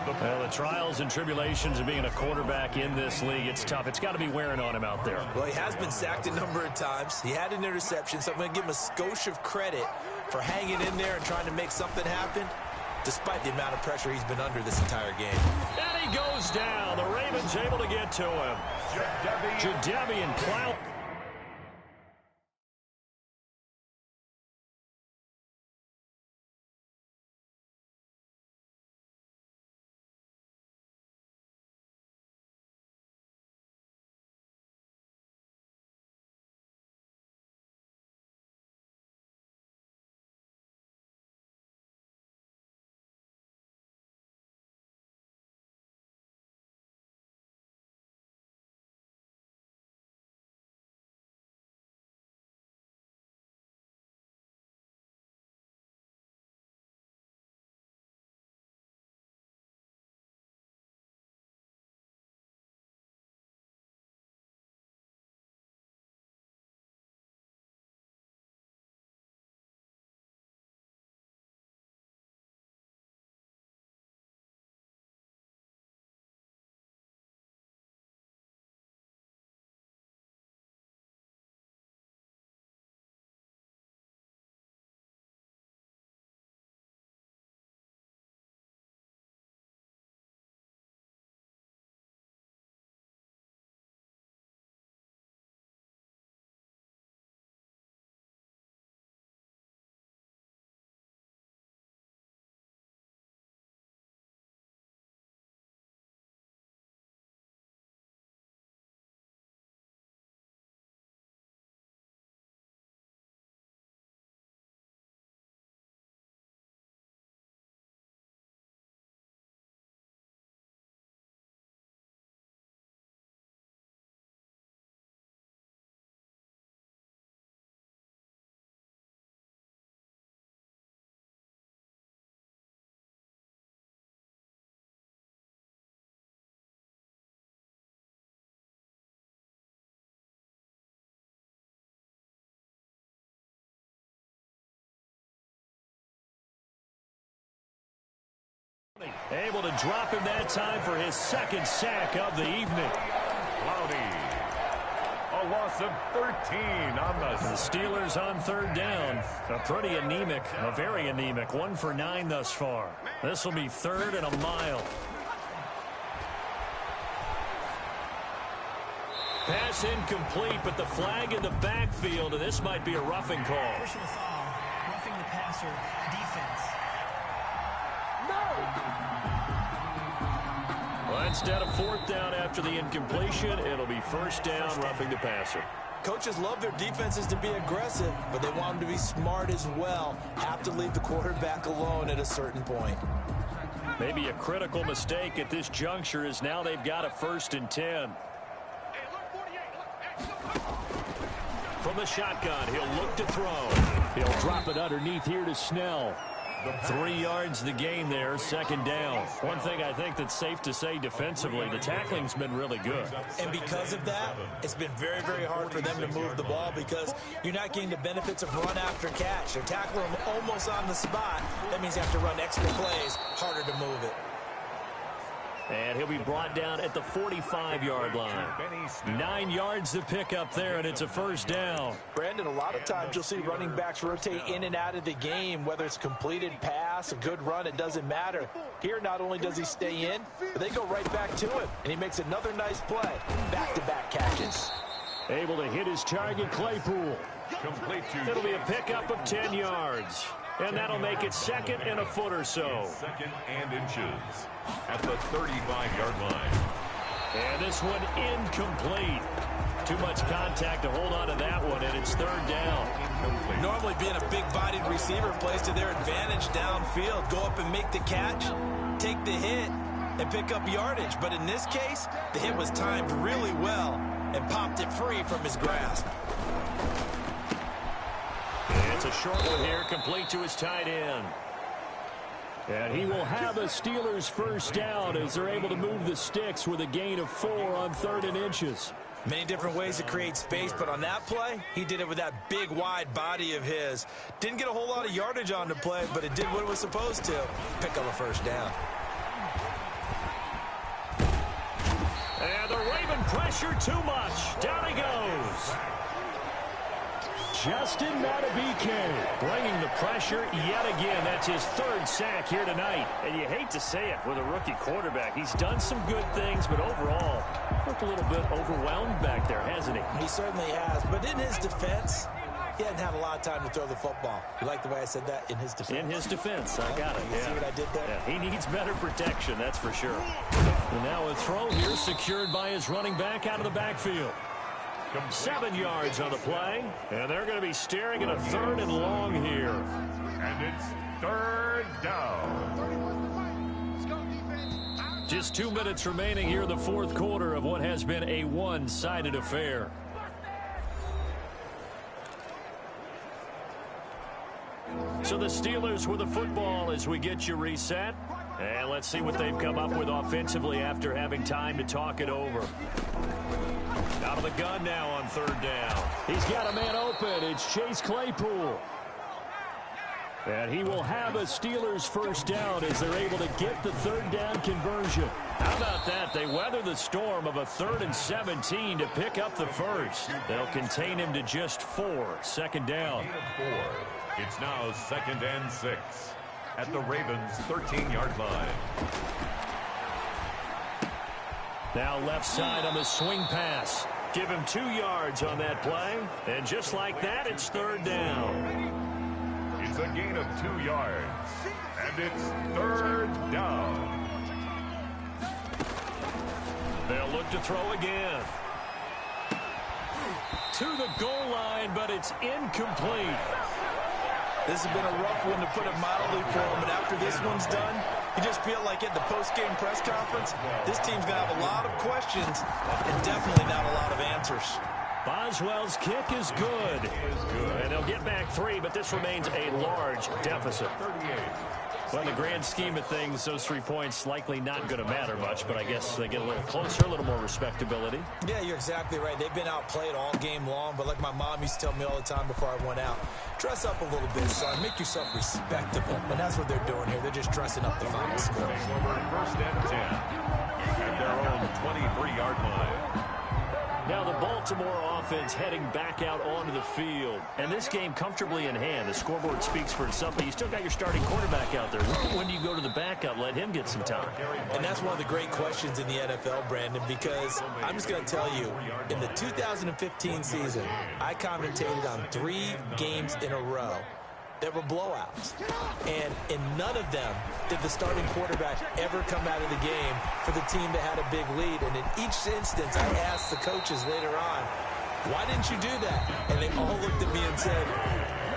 Well, the trials and tribulations of being a quarterback in this league, it's tough. It's got to be wearing on him out there. Well, he has been sacked a number of times. He had an interception, so I'm going to give him a skosh of credit for hanging in there and trying to make something happen, despite the amount of pressure he's been under this entire game. And he goes down. The Ravens able to get to him. Jadeveon Clowney. Able to drop him that time for his second sack of the evening. Cloudy. A loss of 13 on The Steelers on third down. A pretty anemic, a very anemic. 1 for 9 thus far. This will be 3rd and a mile. Pass incomplete, but the flag in the backfield, and this might be a roughing call. Personal foul, roughing the passer, defense. Well, instead of 4th down after the incompletion, it'll be 1st down, roughing the passer. Coaches love their defenses to be aggressive, but they want them to be smart as well. Have to leave the quarterback alone at a certain point. Maybe a critical mistake at this juncture is now they've got a 1st and 10. From the shotgun, he'll look to throw. He'll drop it underneath here to Snell. 3 yards the gain there, 2nd down. One thing I think that's safe to say defensively, the tackling's been really good. And because of that, it's been very, very hard for them to move the ball because you're not getting the benefits of run after catch. They're tackling them almost on the spot. That means you have to run extra plays, harder to move it. And he'll be brought down at the 45-yard line. 9 yards to pick up there, and it's a 1st down. Brandon, a lot of times you'll see running backs rotate in and out of the game, whether it's completed pass, a good run, it doesn't matter. Here, not only does he stay in, but they go right back to him, and he makes another nice play. Back-to-back catches. Able to hit his target, Claypool. Complete to It'll be a pickup of 10 yards. And that'll make it 2nd and a foot or so. 2nd and inches at the 35-yard line. And this one incomplete. Too much contact to hold on to that one, and it's 3rd down. Normally being a big-bodied receiver plays to their advantage downfield. Go up and make the catch, take the hit, and pick up yardage. But in this case, the hit was timed really well and popped it free from his grasp. It's a short one here, complete to his tight end. And he will have a Steelers 1st down as they're able to move the sticks with a gain of 4 on 3rd and inches. Many different ways to create space, but on that play, he did it with that big, wide body of his. Didn't get a whole lot of yardage on the play, but it did what it was supposed to. Pick up a 1st down. And the Raven pressure too much. Down he goes. Justin Madubuike bringing the pressure yet again. That's his 3rd sack here tonight. And you hate to say it with a rookie quarterback. He's done some good things, but overall, looked a little bit overwhelmed back there, hasn't he? He certainly has. But in his defense, he hadn't had a lot of time to throw the football. You like the way I said that? In his defense? In his defense. I got it. You see what I did there? Yeah, he needs better protection, that's for sure. And now a throw here secured by his running back out of the backfield. 7 yards on the play, and they're going to be staring at a 3rd and long here. And it's 3rd down. Just 2 minutes remaining here in the 4th quarter of what has been a one-sided affair. So the Steelers with the football as we get you reset. And let's see what they've come up with offensively after having time to talk it over. Out of the gun now on 3rd down. He's got a man open. It's Chase Claypool. And he will have a Steelers 1st down as they're able to get the 3rd down conversion. How about that? They weather the storm of a 3rd and 17 to pick up the 1st. They'll contain him to just 4. 2nd down. 4. It's now 2nd and 6 at the Ravens' 13-yard line. Now left side on the swing pass. Give him 2 yards on that play. And just like that, it's 3rd down. It's a gain of 2 yards. And it's 3rd down. They'll look to throw again. To the goal line, but it's incomplete. This has been a rough one, to put it mildly, for him. But after this one's done, you just feel like at the post-game press conference, this team's going to have a lot of questions and definitely not a lot of answers. Boswell's kick is good. And they'll get back 3, but this remains a large deficit. Well, in the grand scheme of things, those 3 points likely not going to matter much, but I guess they get a little closer, a little more respectability. Yeah, you're exactly right. They've been outplayed all game long, but like my mom used to tell me all the time before I went out, dress up a little bit, son. Make yourself respectable. And that's what they're doing here. They're just dressing up the final score. First and 10 at their own 23-yard line. Now the Baltimore offense heading back out onto the field. And this game comfortably in hand. The scoreboard speaks for itself, but you still got your starting quarterback out there. When do you go to the backup? Let him get some time. And that's one of the great questions in the NFL, Brandon, because I'm just going to tell you, in the 2015 season, I commentated on 3 games in a row that were blowouts. And in none of them did the starting quarterback ever come out of the game for the team that had a big lead. And in each instance, I asked the coaches later on, why didn't you do that? And they all looked at me and said,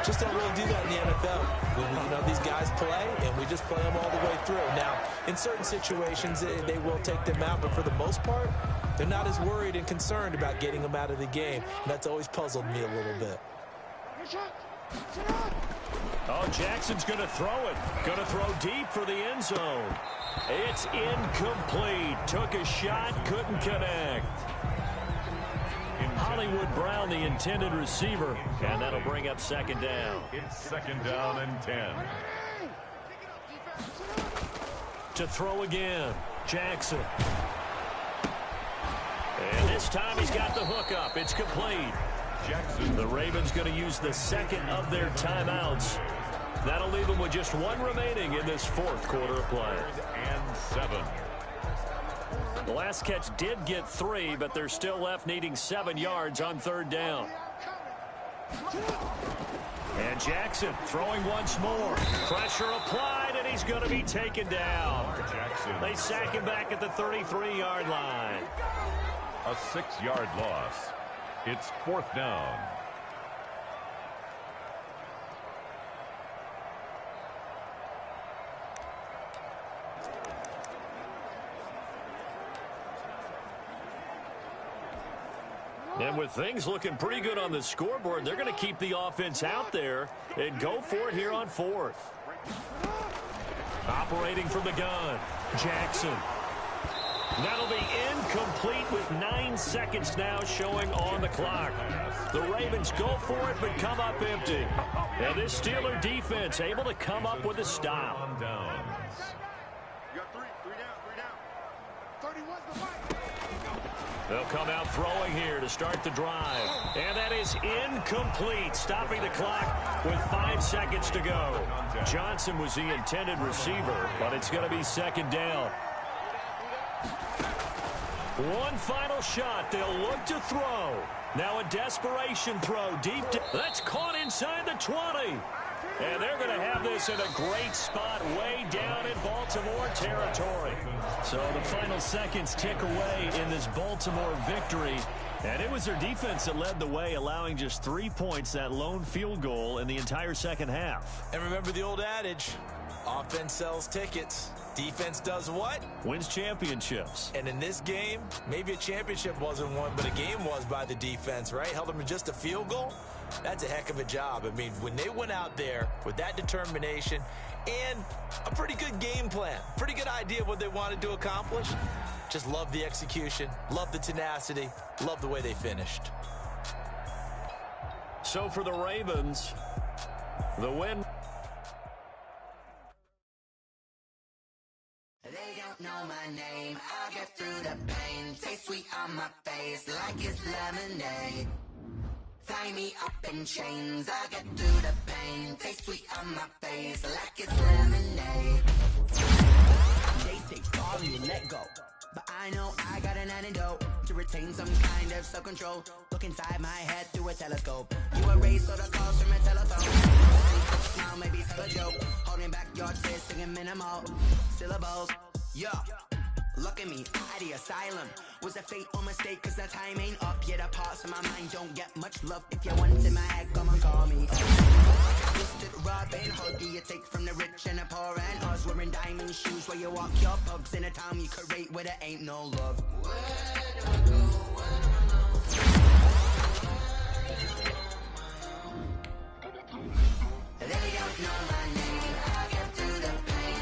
just don't really do that in the NFL. You know, these guys play, and we just play them all the way through. Now, in certain situations, they will take them out, but for the most part, they're not as worried and concerned about getting them out of the game. And that's always puzzled me a little bit. Oh, Jackson's going to throw it. Going to throw deep for the end zone. It's incomplete. Took a shot, couldn't connect. Hollywood Brown, the intended receiver, and that'll bring up second down. It's second down and 10. To throw again, Jackson. And this time he's got the hook up. It's complete. Jackson. The Ravens going to use the second of their timeouts. That'll leave them with just 1 remaining in this 4th quarter of play. And 7. The last catch did get 3, but they're still left needing 7 yards on 3rd down. And Jackson throwing once more. Pressure applied, and he's going to be taken down. Jackson. They sack him back at the 33-yard line. A 6-yard loss. It's 4th down. And with things looking pretty good on the scoreboard, they're going to keep the offense out there and go for it here on 4th. Operating from the gun, Jackson. That'll be incomplete with 9 seconds now showing on the clock. The Ravens go for it but come up empty. And this Steeler defense able to come up with a stop. You got 3 down. 31's the fight. They'll come out throwing here to start the drive. And that is incomplete, stopping the clock with 5 seconds to go. Johnson was the intended receiver, but it's going to be second down. One final shot. They'll look to throw. Now a desperation throw deep. That's caught inside the 20. And they're going to have this in a great spot way down in Baltimore territory. So the final seconds tick away in this Baltimore victory. And it was their defense that led the way, allowing just 3 points, that lone field goal in the entire second half. And remember the old adage, offense sells tickets. Defense does what? Wins championships. And in this game, maybe a championship wasn't won, but a game was by the defense, right? Held them to just a field goal. That's a heck of a job. I mean, when they went out there with that determination and a pretty good game plan, pretty good idea of what they wanted to accomplish, just love the execution, love the tenacity, love the way they finished. So for the Ravens, the win. They don't know my name. I'll get through the pain. Taste sweet on my face like it's lemonade. Tie me up in chains. I'll get through the pain. Taste sweet on my face like it's lemonade. They say fall and you let go, but I know I got an antidote to retain some kind of self-control. Look inside my head through a telescope. You erase all the calls from a telephone. Now maybe it's a joke. Holding back your tears, singing minimal syllables. Yeah, look at me, at the asylum. Was a fate or mistake, cause the time ain't up yet. The parts of my mind don't get much love. If you want in my head, come and call me. Twisted Robin Hood, do you take from the rich and the poor and us? Wearing diamond shoes while you walk your pugs in a town you create where there ain't no love. Where do I go? Where do I know? They don't know my name. I'll get through the pain.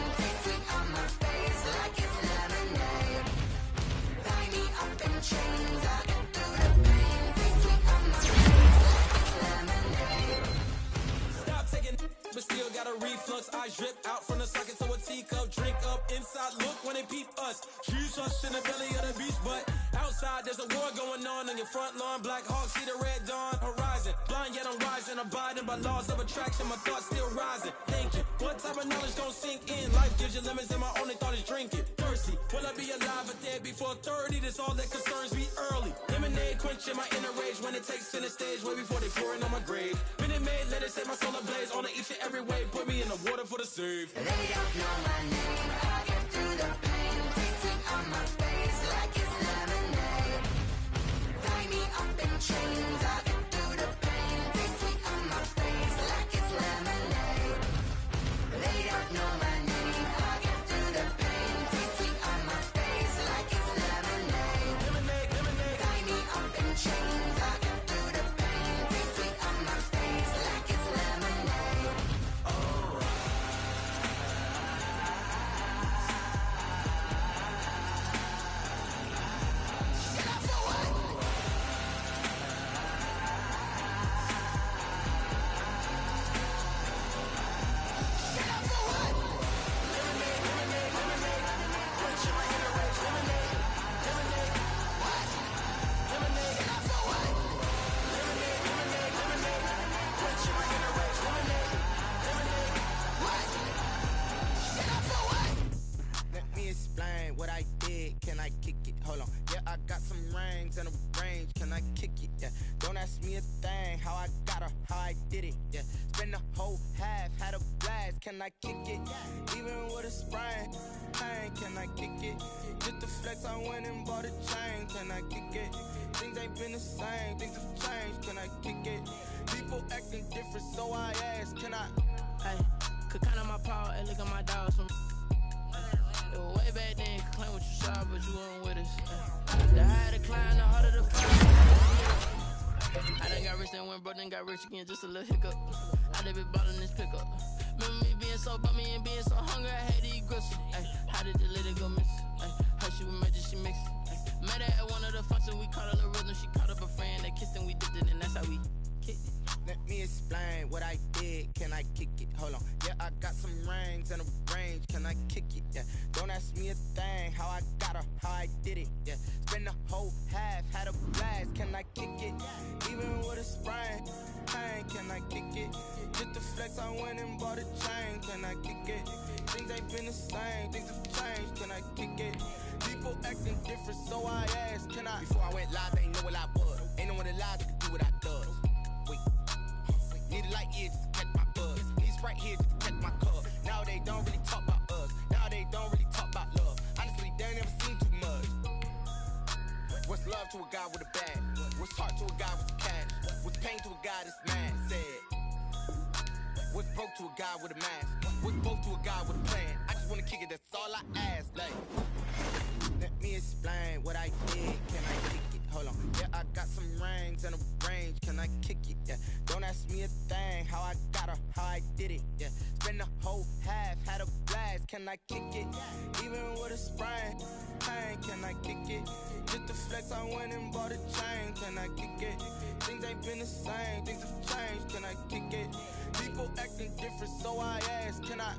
us. Choose us in the belly of the beach, but outside there's a war going on your front lawn. Black Hawks see the red dawn horizon. Blind yet I'm rising, abiding by laws of attraction. My thoughts still rising. Thinking, what type of knowledge gon' sink in? Life gives you lemons and my only thought is drinking. Thirsty, will I be alive or dead before 30? That's all that concerns me early. Lemonade quenching my inner rage when it takes center stage way before they pour it on my grave. Minute Maid, let it set my soul ablaze on each and every way. Put me in the water for the save. They don't know my name. I get through the pain. Taste sweet on my face like it's lemonade. Tie me up in chains. I get through the pain. Taste sweet on my face like it's lemonade. They don't know my name. I get through the pain. Taste sweet on my face like it's lemonade. Tie me up in chains. I get through the pain. Taste sweet on my face like it's lemonade. Let me explain what I did. Can I kick it? Hold on. Yeah, I got some rings and a range. Can I kick it? Yeah. Don't ask me a thing. How I got her, how I did it. Yeah. Spend the whole half, had a blast. Can I kick it? Even with a sprain. Pain, can I kick it? Just the flex, I went and bought a chain. Can I kick it? Things ain't been the same. Things have changed. Can I kick it? People acting different, so I ask. Can I? Hey, could count on my power and look at my dogs from. It was way back then, could claim what you saw, but you weren't with us. The higher the climb, the harder the fight. I done got rich, then went broke, then got rich again, just a little hiccup. I done been ballin' this pickup. Remember me being so bummy and being so hungry, I had to eat gristle. Ay, how did the lady go miss? Her she was magic, she mixed. Met her at one of the functions, we caught a little rhythm. She caught up a friend, they kissed and we dipped it, and that's how we kicked it. Let me explain what I did. Can I kick it? Hold on. Yeah, I got some rings and a range. Can I kick it? Yeah. Don't ask me a thing. How I got her, how I did it. Yeah. Spend the whole half, had a blast. Can I kick it? Even with a sprain. Pain, can I kick it? Just the flex, I went and bought a chain. Can I kick it? Things ain't been the same. Things have changed. Can I kick it? People acting different, so I asked. Can I? Before I went live, they ain't know what I was. Ain't no one alive that could do what I does. Need a light here just to catch my buzz. Need Sprite here just to catch my cup. Now they don't really talk about us. Now they don't really talk about love. Honestly, they ain't never seen too much. What's love to a guy with a bag? What's heart to a guy with cash? What's pain to a guy that's mad? Said. What's broke to a guy with a mask? What's both to a guy with a plan? I just wanna kick it, that's all I ask. Like, let me explain what I did. Can I kick it? Hold on. Yeah, I got some rings and a range. Can I kick it? Yeah. Don't ask me a thing. How I got her, how I did it. Yeah. Spend the whole half, had a blast. Can I kick it? Even with a sprain. Pain, can I kick it? Just the flex, I went and bought a chain. Can I kick it? Things ain't been the same. Things have changed. Can I kick it? People acting different, so I ask. Can I?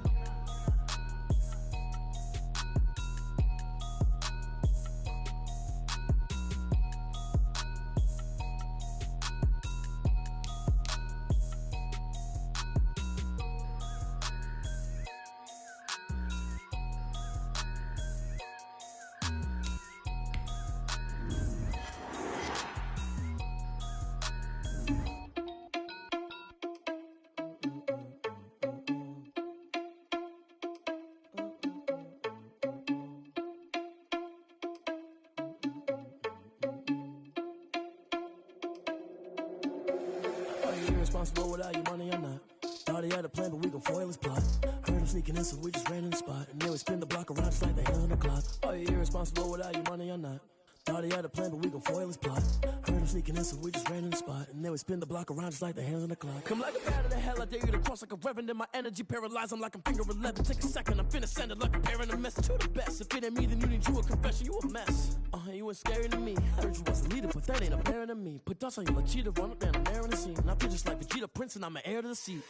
Irresponsible without your money or not. Thought he had a plan, but we gon' foil his plot. Heard him sneaking in, so we just ran in the spot. And then we spin the block around just like the hands on the clock. Are you irresponsible without your money or not? Thought he had a plan, but we gon' foil his plot. Heard him sneaking in, so we just ran in the spot. And then we spin the block around just like the hands on the clock. Come like a bat of the hell, I dare you to cross like a reverend. In my energy paralyzed, I'm like I'm finger 11. Take a second, I'm finna send it like a parent a message to the best. If it ain't me, then you need you a confession, you a mess. You ain't scary to me. Heard you was a leader, but that ain't apparent to me. Put dust on you like cheetah, run up down the air in the scene. And I feel just like Vegeta Prince, and I'm an heir to the seat.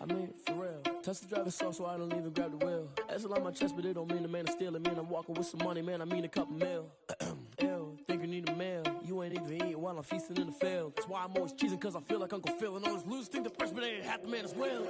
I mean, for real. Touch the driver's soft so I don't even grab the wheel. That's on my chest, but it don't mean the man is stealing. Man, I'm walking with some money, man, I mean a couple mil. Ew, think you need a meal. You ain't even eating while I'm feasting in the field. That's why I'm always cheesing, cause I feel like Uncle Phil. And all those losers think the freshman ain't half the man as well.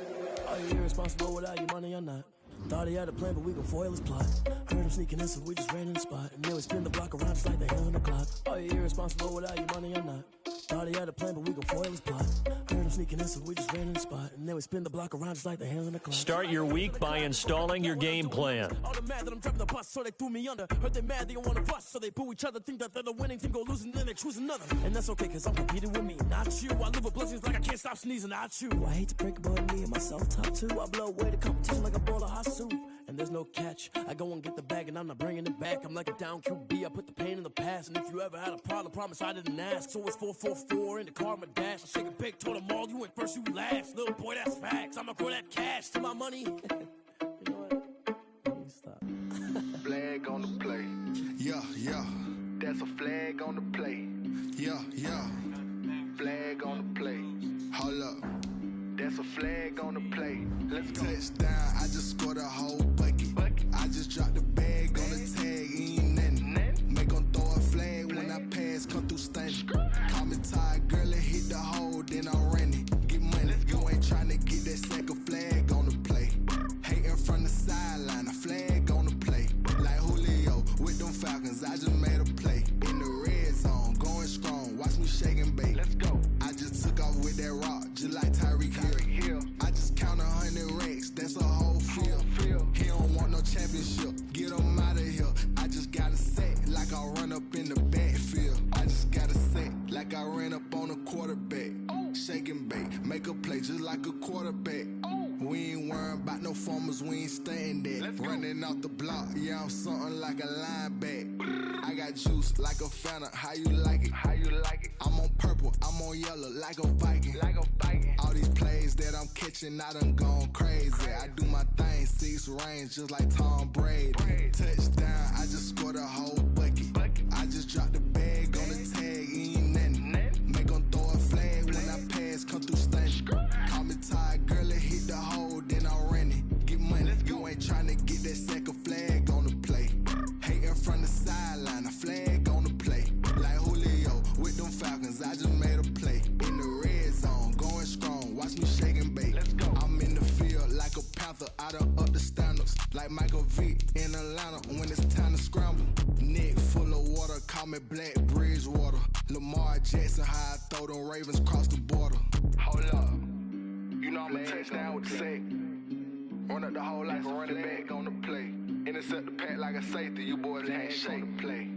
Are you irresponsible without your money or not? Thought he had a plan, but we gon' foil his plot. Heard him sneaking in, so we just ran in the spot. And then we spin the block around just like the hand on the clock. Are you irresponsible without your money or not? Thought he had a plan, but we gon' foil his plot. Heard him sneaking in, so we just ran in the spot. And then we spin the block around just like the hand on the clock. Start your week by installing your game plan. All the mad that I'm driving the bus, so they threw me under. Heard they mad, they don't wanna bust, so they boo each other. Think that they're the winning team, go losing, then they choose another. And that's okay, cause I'm competing with me, not you. I live with blessings like I can't stop sneezing, not you. I hate to break it, but me and myself top two. I blow away the competition like a bowl of hot soup. And there's no catch. I go and get the bag and I'm not bringing it back. I'm like a down QB. I put the pain in the past. And if you ever had a problem, promise I didn't ask. So it's 4-4-4 in the car, my dash. I shake a big, told them all, you went first, you last. Little boy, that's facts. I'ma grow that cash to my money. You know what? Let me stop. Flag on the play. Yeah, yeah. That's a flag on the play. Yeah, yeah. Flag on the play. Hold up. That's a flag on the play. Let's go. Touchdown, I just scored a whole bucket. I just dropped the bag on the tag, ain't nothing. Make them throw a flag when I pass, come through stunning. Call me tired, girl, and hit the hole, then I'm running. Get money, you ain't trying to get that second flag on the play. Hating from the sideline, a flag on the play. Like Julio with them Falcons, I just made a play. In the red zone, going strong, watch me shake and bake. Let's go. I just took off with that rock, just like Tyreek Hill. I just count 100 racks, that's a whole field. He don't want no championship, get him out of here. I just got a set like I run up in the backfield. I just got a set like I ran up on a quarterback. Shake and bake, make a play just like a quarterback. We ain't worrying about no formers, we ain't staying there. Running off the block, yeah, I'm something like a linebacker. I got juice like a Fanta, how you like it? How you like it? I'm on purple, I'm on yellow like a Viking. Like a Viking. All these plays that I'm catching, I done gone crazy. I do my thing, 6 range just like Tom Brady. Touchdown, I just scored a whole bucket. I just dropped the bag on the tag, ain't nothing. Make them throw a flag when I pass, come through stunning. Call me tired, girl, and hit the hole, then I'm running. Get money, you ain't trying to get that second flag on the play. Hating from the sideline, a flag on the play. Like Julio with them Falcons, I just made a play. In the red zone, going strong, watch me shake and bake. Let's go. I'm in the field like a panther, I done up the standards. Like Michael Vick in Atlanta when it's time to scramble. Neck full of water, call me Black Bridgewater. Lamar Jackson, how I throw them Ravens cross the border. Hold up. You know I'm a touchdown with the sack. Run up the hole like a running back on the play. Intercept the pack like a safety, you boys can't shake the play.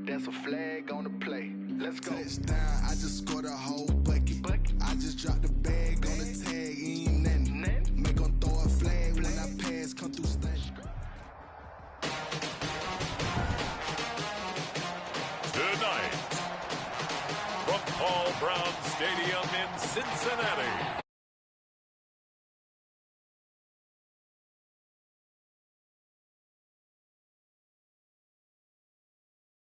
That's a flag on the play. Let's go. Touchdown, I just scored a whole bucket. I just dropped the bag on the tag, ain't nothing. Make them throw a flag when I pass, come through stunning. Tonight, from Paul Brown Stadium in Cincinnati,